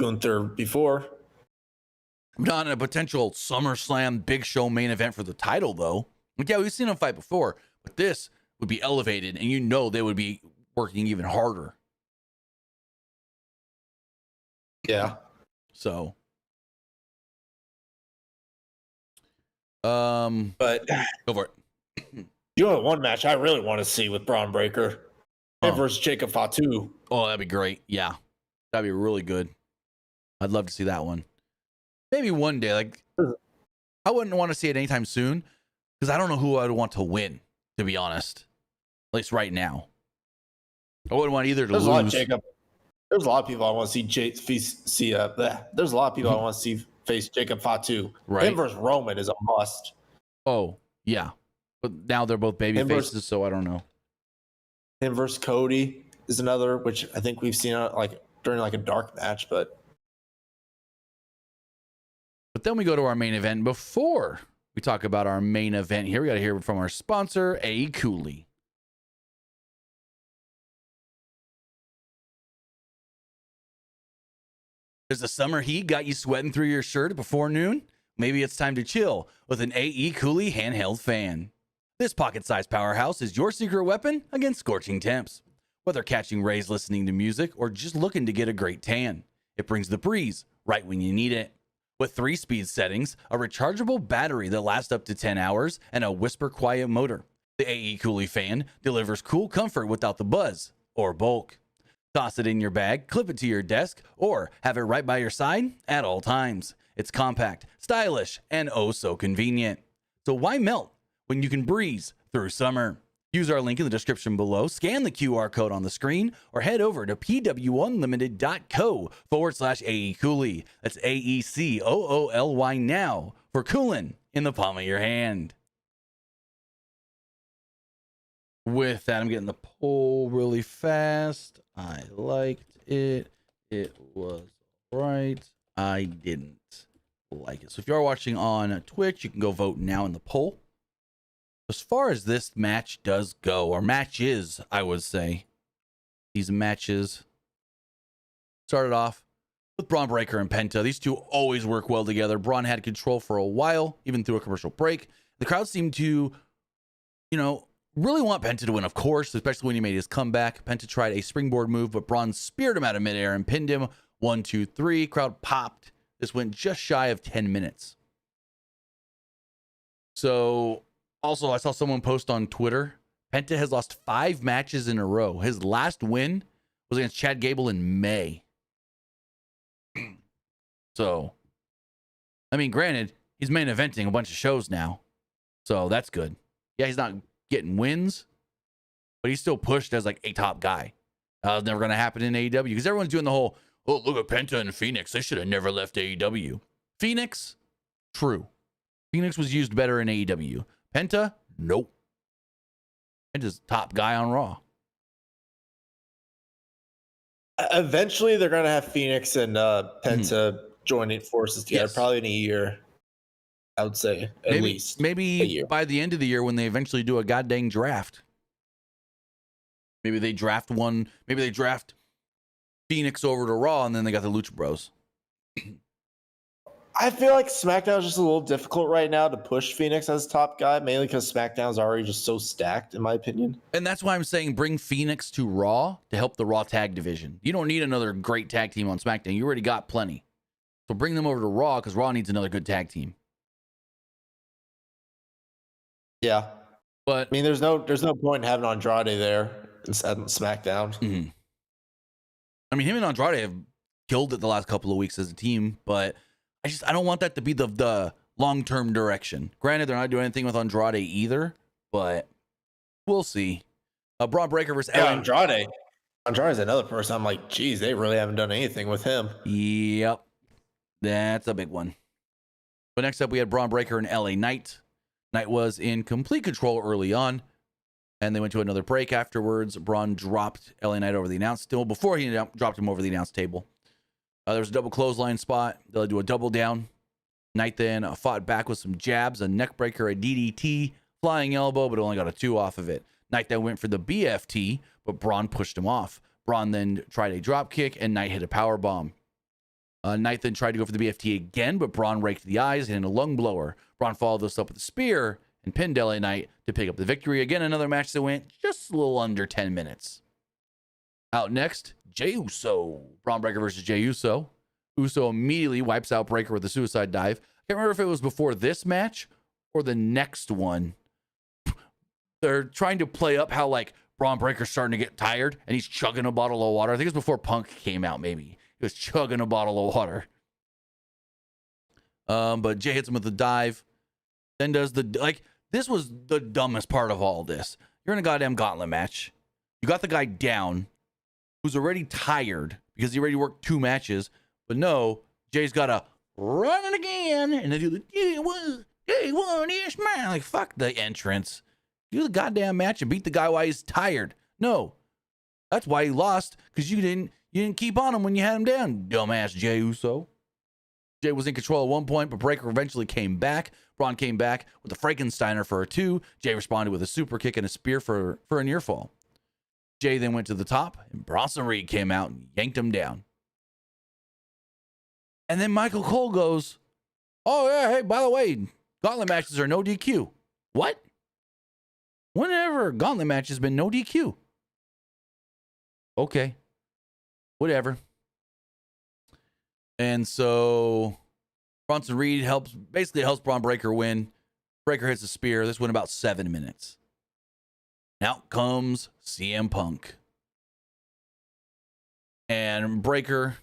Gunther before. Not in a potential SummerSlam Big Show main event for the title, though. Like, yeah, we've seen them fight before, but this would be elevated, and you know they would be working even harder. Yeah. So, but go for it. You know, one match I really want to see with Braun Breaker versus Jacob Fatu. Oh, that'd be great. Yeah, that'd be really good. I'd love to see that one. Maybe one day. Like, I wouldn't want to see it anytime soon because I don't know who I'd want to win, to be honest. At least right now. I wouldn't want either to lose. There's a lot of people I want to see there's a lot of people I want to see face Jacob Fatu. Right. Him versus Roman is a must. Oh, yeah. But now they're both baby faces, so I don't know. Him versus Cody is another, which I think we've seen like during like a dark match, but then we go to our main event. Before we talk about our main event here, we got to hear from our sponsor, Aewcooly. Does the summer heat got you sweating through your shirt before noon? Maybe it's time to chill with an Aewcooly handheld fan. This pocket-sized powerhouse is your secret weapon against scorching temps. Whether catching rays listening to music or just looking to get a great tan, it brings the breeze right when you need it. With 3 speed settings, a rechargeable battery that lasts up to 10 hours, and a whisper-quiet motor, the Aewcooly fan delivers cool comfort without the buzz or bulk. Toss it in your bag, clip it to your desk, or have it right by your side at all times. It's compact, stylish, and oh so convenient. So why melt when you can breeze through summer? Use our link in the description below, scan the QR code on the screen, or head over to pwunlimited.co/Aewcooly. That's AECOOLY now for cooling in the palm of your hand. With that, I'm getting the poll really fast. I liked it. It was right. I didn't like it. So if you are watching on Twitch, you can go vote now in the poll. As far as this match does go, or matches, I would say, these matches started off with Bron Breaker and Penta. These two always work well together. Bron had control for a while, even through a commercial break. The crowd seemed to, really want Penta to win, of course, especially when he made his comeback. Penta tried a springboard move, but Bron speared him out of midair and pinned him. 1, 2, 3. Crowd popped. This went just shy of 10 minutes. So, also, I saw someone post on Twitter, Penta has lost 5 matches in a row. His last win was against Chad Gable in May. So, I mean, granted, he's main eventing a bunch of shows now. So, that's good. Yeah, he's not getting wins, but he's still pushed as like a top guy. It's never going to happen in AEW because everyone's doing the whole, oh, look at Penta and Phoenix. They should have never left AEW. Phoenix, true. Phoenix was used better in AEW. Penta, nope. Penta's top guy on Raw. Eventually, they're going to have Phoenix and Penta joining forces together, probably in a year. I would say at least maybe by the end of the year when they eventually do a goddamn draft. Maybe they draft one. Maybe they draft Phoenix over to Raw, and then they got the Lucha Bros. I feel like SmackDown is just a little difficult right now to push Phoenix as top guy, mainly because SmackDown is already just so stacked, in my opinion. And that's why I'm saying bring Phoenix to Raw to help the Raw tag division. You don't need another great tag team on SmackDown. You already got plenty. So bring them over to Raw because Raw needs another good tag team. Yeah, but I mean, there's no point in having Andrade there instead of SmackDown. Mm-hmm. I mean, him and Andrade have killed it the last couple of weeks as a team, but I don't want that to be the long-term direction. Granted, they're not doing anything with Andrade either, but we'll see. Bron Breaker versus Andrade. Andrade's another person. I'm like, geez, they really haven't done anything with him. Yep, that's a big one. But next up, we had Bron Breaker and LA Knight. Knight was in complete control early on, and they went to another break afterwards. Bron dropped LA Knight over the announce table before he dropped him over the announce table. There was a double clothesline spot. They'll do a double down. Knight then fought back with some jabs, a neck breaker, a DDT, flying elbow, but only got a 2 off of it. Knight then went for the BFT, but Bron pushed him off. Bron then tried a drop kick, and Knight hit a power bomb. Knight then tried to go for the BFT again, but Bron raked the eyes and a lung blower. Bron followed this up with a spear and pinned LA Knight to pick up the victory. Again, another match that went just a little under 10 minutes. Out next, Jey Uso. Bron Breakker versus Jey Uso. Uso immediately wipes out Breakker with a suicide dive. I can't remember if it was before this match or the next one. They're trying to play up how like Bron Breakker's starting to get tired and he's chugging a bottle of water. I think it was before Punk came out, maybe. He was chugging a bottle of water. But Jey hits him with a dive. Then does this was the dumbest part of all this. You're in a goddamn gauntlet match. You got the guy down who's already tired because he already worked 2 matches. But no, Jay's got to run it again. And then do the day one is mine. Like, fuck the entrance. Do the goddamn match and beat the guy while he's tired. No. That's why he lost, because you didn't keep on him when you had him down, dumbass Jey Uso. Jay was in control at one point, but Breakker eventually came back. Bron came back with a Frankensteiner for a 2. Jay responded with a super kick and a spear for a near fall. Jay then went to the top, and Bronson Reed came out and yanked him down. And then Michael Cole goes, oh, yeah, hey, by the way, gauntlet matches are no DQ. What? Whenever gauntlet match has been no DQ. Okay. Whatever. And so Bronson Reed helps Bron Breakker win. Breakker hits a spear. This went about 7 minutes. Out comes CM Punk. And Breakker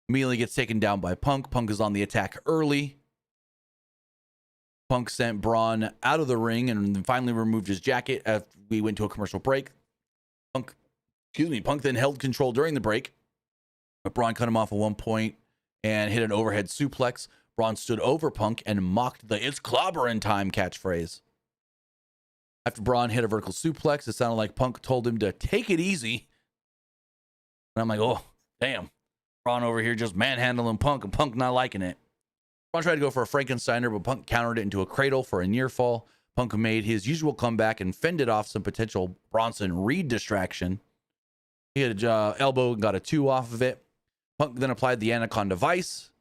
immediately gets taken down by Punk. Punk is on the attack early. Punk sent Bron out of the ring and finally removed his jacket after we went to a commercial break. Punk then held control during the break. But Bron cut him off at one point and hit an overhead suplex. Bron stood over Punk and mocked the "It's clobbering time" catchphrase. After Bron hit a vertical suplex, it sounded like Punk told him to take it easy. And I'm like, oh, damn. Bron over here just manhandling Punk and Punk not liking it. Bron tried to go for a Frankensteiner, but Punk countered it into a cradle for a near fall. Punk made his usual comeback and fended off some potential Bronson Reed distraction. He had an elbow and got a 2 off of it. Punk then applied the Anaconda Vice.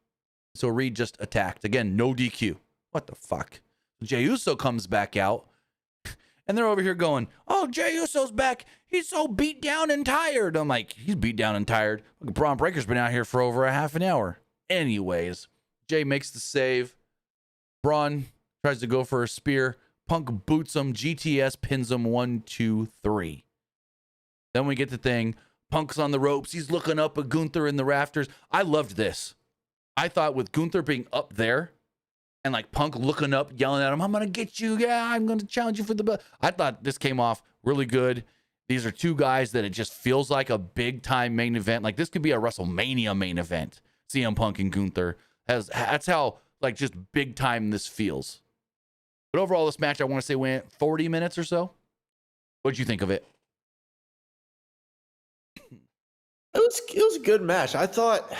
So Reed just attacked. Again, no DQ. What the fuck? Jey Uso comes back out. And they're over here going, oh, Jey Uso's back. He's so beat down and tired. I'm like, he's beat down and tired. Look, Bron Breakker's been out here for over a half an hour. Anyways, Jey makes the save. Bron tries to go for a spear. Punk boots him. GTS pins him 1, 2, 3. Then we get the thing. Punk's on the ropes. He's looking up at Gunther in the rafters. I loved this. I thought with Gunther being up there and like Punk looking up, yelling at him, I'm going to get you. Yeah, I'm going to challenge you for the belt. I thought this came off really good. These are 2 guys that it just feels like a big time main event. Like this could be a WrestleMania main event. CM Punk and Gunther. That's how like just big time this feels. But overall, this match I want to say went 40 minutes or so. What'd you think of it? It was a good match. I thought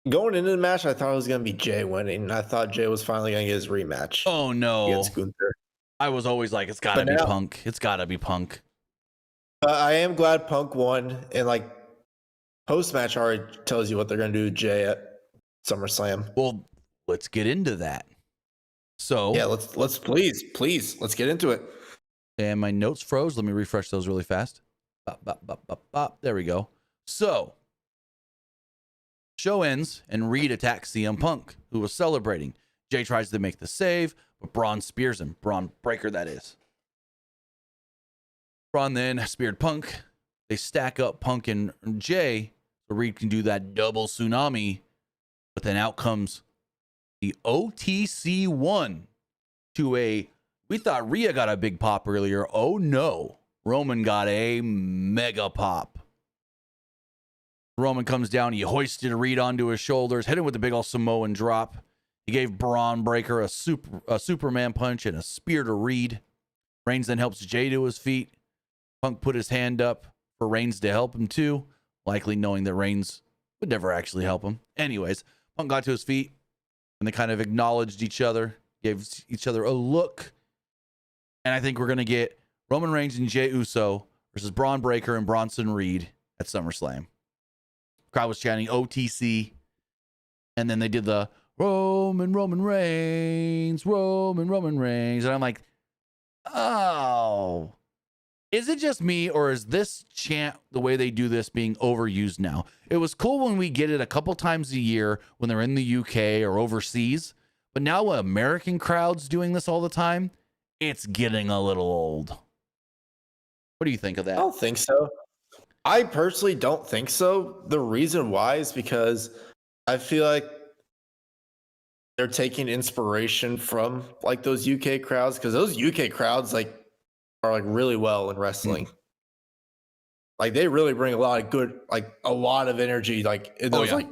going into the match, I thought it was going to be Jay winning. I thought Jay was finally going to get his rematch. Oh no, against Gunther. I was always like, it's got to be Punk. It's got to be Punk. I am glad Punk won, and like post match already tells you what they're going to do to Jay at SummerSlam. Well, let's get into that. So yeah, let's please let's get into it. And my notes froze. Let me refresh those really fast. Bop, bop, bop, bop, bop. There we go. So show ends and Reed attacks CM Punk, who was celebrating. Jay tries to make the save, but Bron spears him. Bron Breakker, that is. Bron then speared Punk. They stack up Punk and Jay so Reed can do that double tsunami. But then out comes the OTC 1 to a... We thought Rhea got a big pop earlier. Oh no. Roman got a mega pop. Roman comes down. He hoisted Reed onto his shoulders, hit him with a big old Samoan drop. He gave Bron Breakker a Superman punch and a spear to Reed. Reigns then helps Jay to his feet. Punk put his hand up for Reigns to help him too, likely knowing that Reigns would never actually help him. Anyways, Punk got to his feet and they kind of acknowledged each other, gave each other a look. And I think we're going to get Roman Reigns and Jey Uso versus Bron Breakker and Bronson Reed at SummerSlam. Crowd was chanting OTC. And then they did the Roman Reigns. And I'm like, oh, is it just me, or is this chant, the way they do this, being overused now? It was cool when we get it a couple times a year when they're in the UK or overseas, but now with American crowds doing this all the time, it's getting a little old. What do you think of that? I don't think so. I personally don't think so. The reason why is because I feel like they're taking inspiration from like those UK crowds, because those UK crowds like are like really well in wrestling. Like they really bring a lot of good, like a lot of energy, like in those like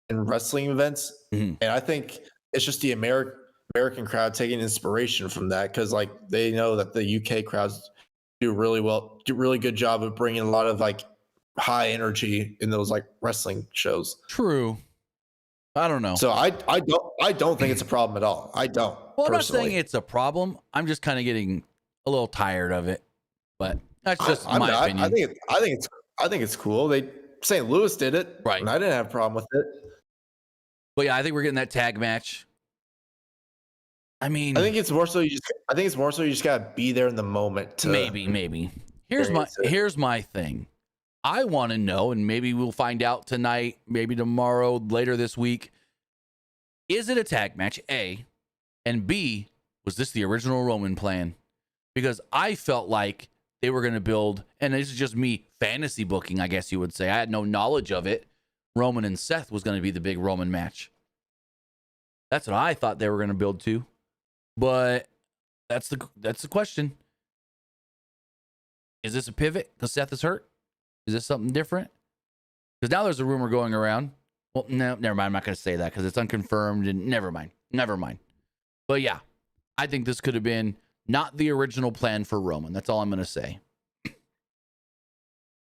in wrestling events. And I think it's just the American crowd taking inspiration from that, because like they know that the UK crowds do really good job of bringing a lot of like high energy in those like wrestling shows. True. I don't know. So I don't think it's a problem at all. I don't. Well, I'm not personally. saying it's a problem. I'm just kind of getting a little tired of it. But that's just my opinion. I think it's cool. St. Louis did it, right? And I didn't have a problem with it. But yeah, I think we're getting that tag match. I mean, I think it's more so you just gotta be there in the moment. To maybe. Here's my thing. I want to know, and maybe we'll find out tonight, maybe tomorrow, later this week. Is it a tag match? A, and B, was this the original Roman plan? Because I felt like they were going to build, and this is just me fantasy booking, I guess you would say. I had no knowledge of it. Roman and Seth was going to be the big Roman match. That's what I thought they were going to build to. But that's the question. Is this a pivot because Seth is hurt? Is this something different? Because now there's a rumor going around. Well, no, never mind. I'm not going to say that because it's unconfirmed, and never mind. But yeah, I think this could have been not the original plan for Roman. That's all I'm going to say.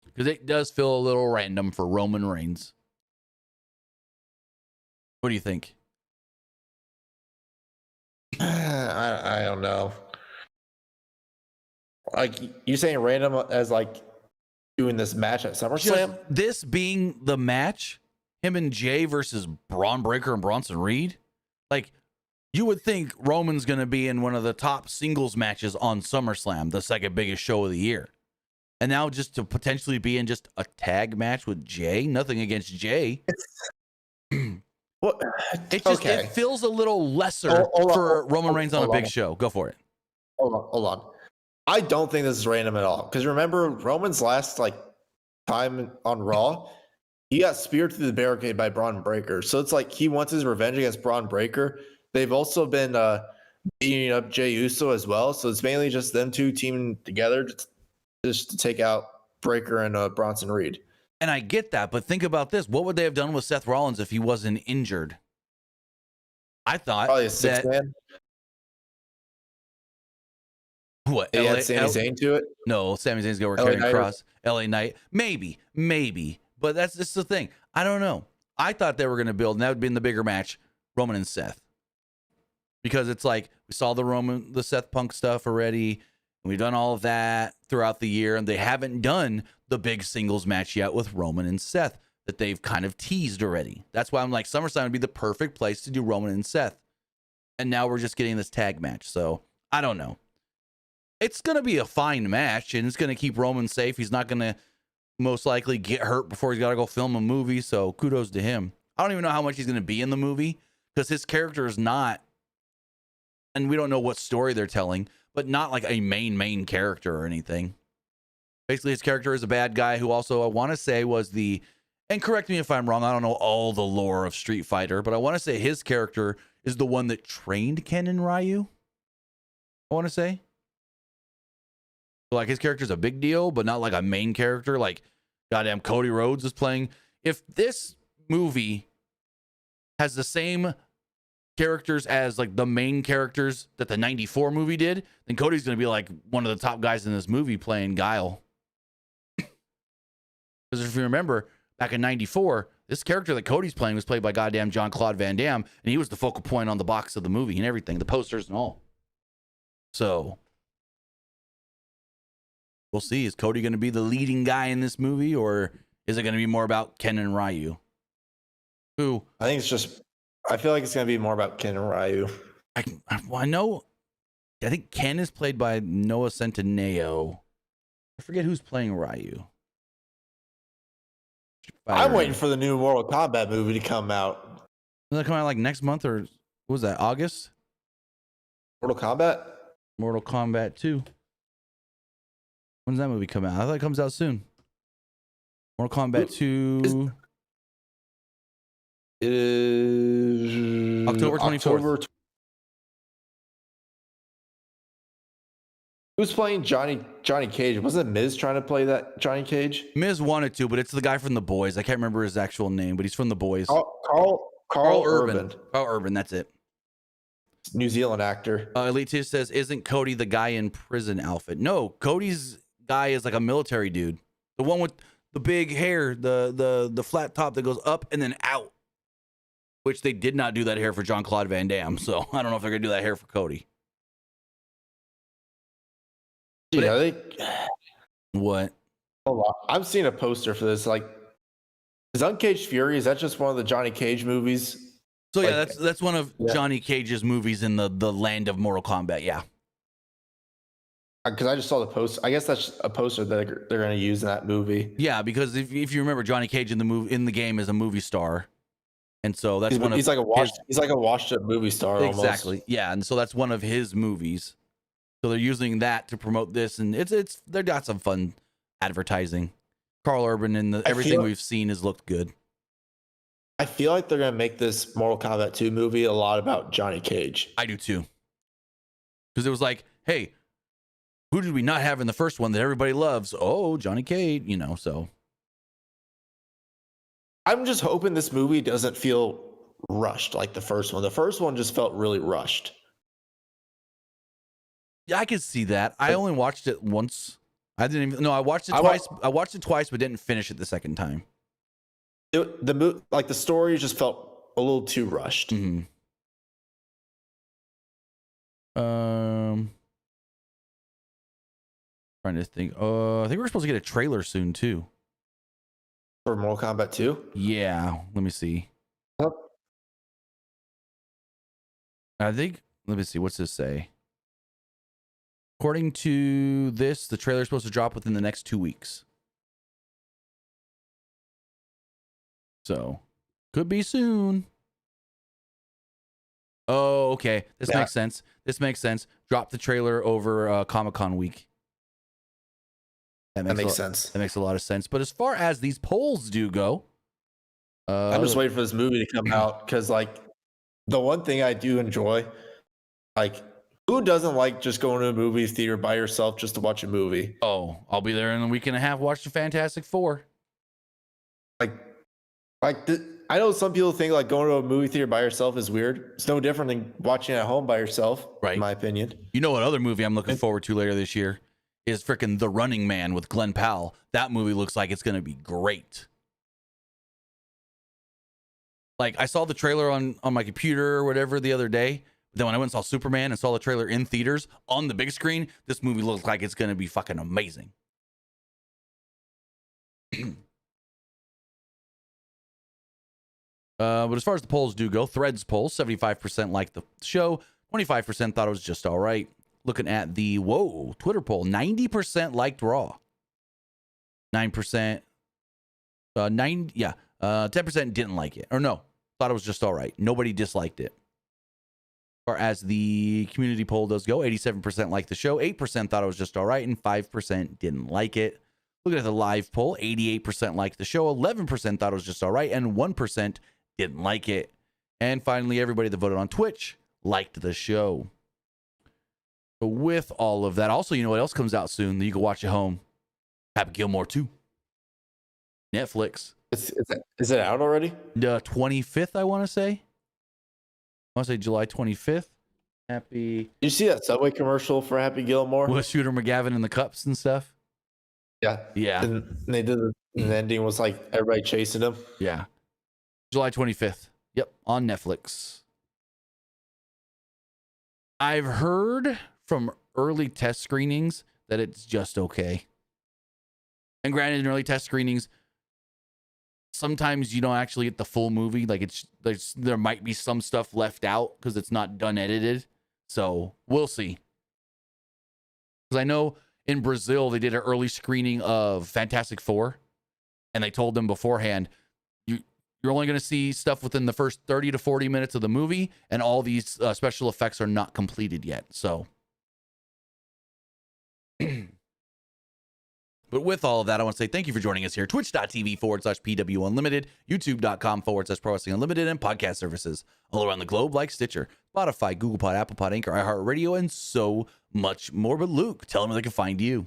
Because it does feel a little random for Roman Reigns. What do you think? I don't know. Like you saying random as like doing this match at SummerSlam? Just this being the match, him and Jay versus Braun Breaker and Bronson Reed. Like, you would think Roman's going to be in one of the top singles matches on SummerSlam, the second biggest show of the year. And now just to potentially be in just a tag match with Jay, nothing against Jay. Well, it just it feels a little lesser for Roman Reigns on a big show. Go for it. Hold on. I don't think this is random at all. Because remember, Roman's last like time on Raw, he got speared through the barricade by Braun Breaker. So it's like he wants his revenge against Braun Breaker. They've also been beating up Jey Uso as well. So it's mainly just them two teaming together just to take out Breaker and Bronson Reed. And I get that, but think about this. What would they have done with Seth Rollins if he wasn't injured? I thought probably a six-man. What? They had Sami Zayn to it? No, Sami Zayn's going to carry across. LA Knight. Maybe. But that's just the thing. I don't know. I thought they were going to build, and that would be in the bigger match, Roman and Seth. Because it's like, we saw the Seth Punk stuff already, and we've done all of that throughout the year, and they haven't done the big singles match yet with Roman and Seth that they've kind of teased already. That's why I'm like, SummerSlam would be the perfect place to do Roman and Seth. And now we're just getting this tag match. So, I don't know. It's going to be a fine match, and it's going to keep Roman safe. He's not going to most likely get hurt before he's got to go film a movie, so kudos to him. I don't even know how much he's going to be in the movie, because his character is not, and we don't know what story they're telling, but not like a main character or anything. Basically, his character is a bad guy who also, I want to say, was the, and correct me if I'm wrong, I don't know all the lore of Street Fighter, but I want to say his character is the one that trained Ken and Ryu. I want to say. Like, his character's a big deal, but not like a main character. Like, goddamn Cody Rhodes is playing. If this movie has the same characters as like the main characters that the 94 movie did, then Cody's going to be like one of the top guys in this movie playing Guile. Because if you remember, back in 94, this character that Cody's playing was played by goddamn Jean-Claude Van Damme, and he was the focal point on the box of the movie and everything, the posters and all. So we'll see. Is Cody going to be the leading guy in this movie, or is it going to be more about Ken and Ryu? Who? I think it's just. I feel like it's gonna be more about Ken and Ryu. I know. I think Ken is played by Noah Centineo. I forget who's playing Ryu. I'm waiting for the new Mortal Kombat movie to come out. Is that coming out like next month or what was that? August? Mortal Kombat? Mortal Kombat 2. When does that movie come out? I thought it comes out soon. Mortal Kombat 2. It is October 24th. Who's playing Johnny Cage? Wasn't Miz trying to play that Johnny Cage? Miz wanted to, but it's the guy from The Boys. I can't remember his actual name, but he's from The Boys. Carl Urban. Carl Urban, that's it. New Zealand actor. Elite Tier says, isn't Cody the guy in prison outfit? No, Cody's guy is like a military dude. The one with the big hair, the flat top that goes up and then out. Which they did not do that hair for Jean-Claude Van Damme, so I don't know if they're going to do that hair for Cody. Yeah, What? I've seen a poster for this. Like, is Uncaged Fury? Is that just one of the Johnny Cage movies? So yeah, that's one of Johnny Cage's movies in the land of Mortal Kombat. Yeah, because I just saw the post. I guess that's a poster that they're going to use in that movie. Yeah, because if you remember, Johnny Cage in the game is a movie star, and so that's he's like a washed up movie star. Exactly. Almost. Yeah, and so that's one of his movies. So they're using that to promote this, and they got some fun advertising. Carl Urban and everything we've seen has looked good. I feel like they're gonna make this Mortal Kombat 2 movie a lot about Johnny Cage. I do too, because it was like, hey, who did we not have in the first one that everybody loves? Oh, Johnny Cage, So I'm just hoping this movie doesn't feel rushed like the first one. The first one just felt really rushed. Yeah, I could see that. I only watched it once. I didn't even. No, I watched it twice. I watched it twice, but didn't finish it the second time. The story just felt a little too rushed. Mm-hmm. Trying to think. I think we're supposed to get a trailer soon too. For Mortal Kombat 2? Yeah. Let me see. Yep. I think. Let me see. What's this say? According to this, the trailer is supposed to drop within the next 2 weeks. So, could be soon. Oh, okay. This makes sense. Drop the trailer over Comic-Con week. That makes sense. That makes a lot of sense. But as far as these polls do go, I'm just waiting for this movie to come out because, like, the one thing I do enjoy, like, who doesn't like just going to a movie theater by yourself just to watch a movie? Oh, I'll be there in a week and a half. Watch the Fantastic Four. I know some people think like going to a movie theater by yourself is weird. It's no different than watching at home by yourself, right? In my opinion. You know what other movie I'm looking forward to later this year is freaking The Running Man with Glenn Powell. That movie looks like it's going to be great. Like I saw the trailer on my computer or whatever the other day. Then when I went and saw Superman and saw the trailer in theaters on the big screen, this movie looks like it's going to be fucking amazing. But as far as the polls do go, Threads poll, 75% liked the show, 25% thought it was just all right. Looking at the Twitter poll, 90% liked Raw. 9%, 10% didn't like it. Or no, thought it was just all right. Nobody disliked it. As far as the community poll does go, 87% liked the show, 8% thought it was just all right, and 5% didn't like it. Looking at the live poll, 88% liked the show, 11% thought it was just all right, and 1% didn't like it. And finally, everybody that voted on Twitch liked the show. So with all of that, also, you know what else comes out soon that you can watch at home? Happy Gilmore 2. Netflix. Is it out already? The 25th, I want to say. I want to say July 25th. Happy. You see that Subway commercial for Happy Gilmore? With Shooter McGavin in the cups and stuff? Yeah. Yeah. And they did the ending was like everybody chasing him. Yeah. July 25th. Yep. On Netflix. I've heard from early test screenings that it's just okay. And granted, in early test screenings, sometimes you don't actually get the full movie. Like there might be some stuff left out because it's not done edited. So we'll see. Because I know in Brazil they did an early screening of Fantastic Four, and they told them beforehand, you're only going to see stuff within the first 30 to 40 minutes of the movie, and all these special effects are not completed yet. So, but with all of that, I want to say thank you for joining us here. Twitch.tv/PW Unlimited, YouTube.com/Pro Wrestling Unlimited, and podcast services all around the globe like Stitcher, Spotify, Google Pod, Apple Pod, Anchor, iHeartRadio, and so much more. But Luke, tell them where they can find you.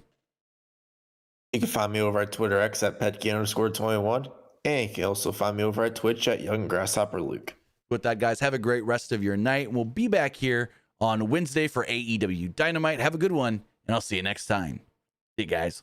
You can find me over at Twitter X at Petke_21. And you can also find me over at Twitch at Young Grasshopper Luke. With that, guys, have a great rest of your night. We'll be back here on Wednesday for AEW Dynamite. Have a good one, and I'll see you next time. See you guys.